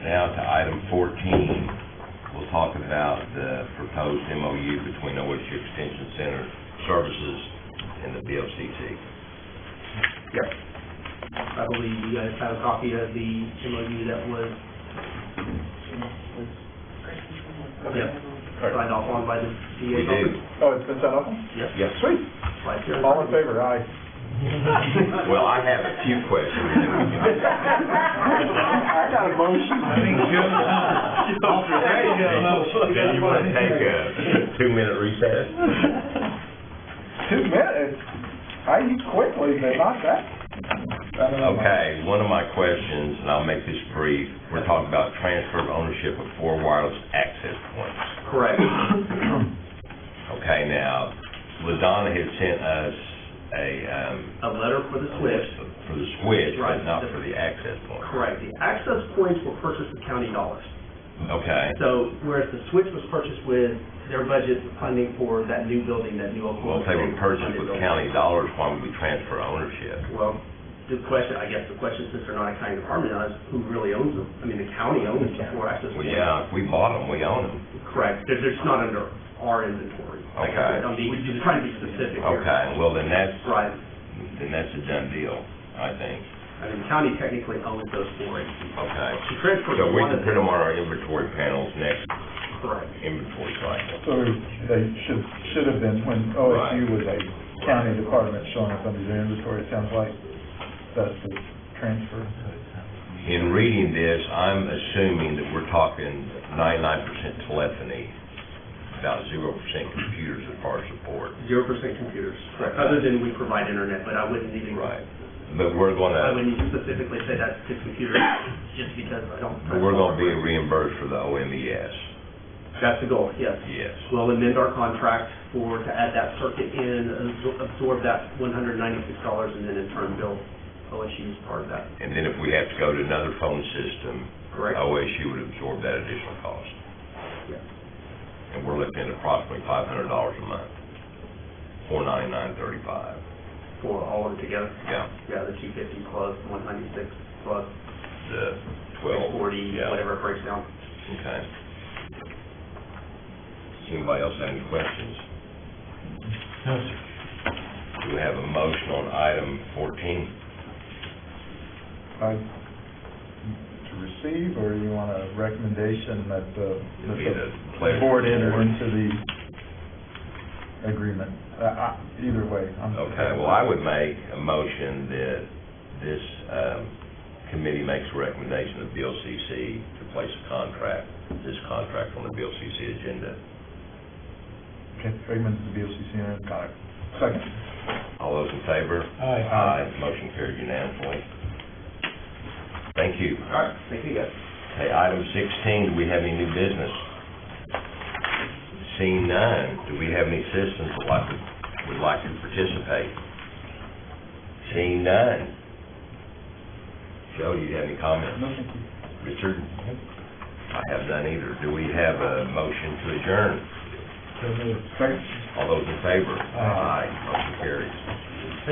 Now to item 14, we'll talk about the proposed MOU between OSU Extension Center Services and the BOCC. Yep. I believe you guys have a copy of the MOU that was, signed off on by the DA's We do. office. Oh, it's been sent off? Yes. Yes. Sweet. Right there. All in favor, aye. Well, I have a few questions. I got a motion. There you go. Then you want to take a 2-minute recess? 2 minutes? I eat quickly, but not that. Okay, one of my questions, and I'll make this brief, we're talking about transfer of ownership of 4 wireless access points. Correct. Okay, now, LaDonna had sent us A letter for the switch. for the switch, Right. but not for the access point. Correct. The access points were purchased with county dollars. Okay. So whereas the switch was purchased with their budget funding for that new building, that new Oklahoma. Well, if they were State purchased funded with building. county dollars, why would we transfer ownership? Well, the question, since they're not a county department, is who really owns them? I mean, the county owns the 4 access Well, points. yeah, if we bought them, we own them. Correct. They're just not under our inventory. Okay. I'm just trying to be specific here. Okay, well, then that's Right. a done deal, I think. I mean, the county technically owns those 4 entities. Okay. She transferred So we one can of put them. them on our inventory panels next Correct. inventory cycle. So they should have been, when OSU was a county department showing up under their inventory, it sounds like that's the transfer. In reading this, I'm assuming that we're talking 99% telephony, about 0% computers as far as support. 0% computers. Correct. Other than we provide internet, but I wouldn't even. Right. But we're I gonna, wouldn't specifically say that's to computers, just because I don't. but we're gonna be reimbursed for the OMES. That's the goal, yes. Yes. We'll amend our contract to add that circuit in, absorb that $196, and then in turn bill OSU as part of that. And then if we have to go to another phone system, Correct. OSU would absorb that additional cost. Yes. And We're looking at approximately $500 a month, $499.35. For all of them together? Yeah. Yeah, the 250 plus 196 plus The 12. 40, Yeah. whatever it breaks down. Okay. Anybody else have any questions? No, sir. Do we have a motion on item 14? To receive, or you want a recommendation that the board enter into the agreement? Either way. Okay, well, I would make a motion that this committee makes a recommendation of BLCC to place this contract on the BLCC agenda. Okay, recommend the BOCC and got it. Second. All those in favor? Aye. Motion carried unanimously. Thank you. All right, thank you, guys. Okay, item 16, do we have any new business? Seeing none, do we have any citizens that would like to participate? Seeing none. Joe, do you have any comments? No, thank you. Richard? I have none either. Do we have a motion to adjourn? So moved. Second. All those in favor? Aye. Motion carries.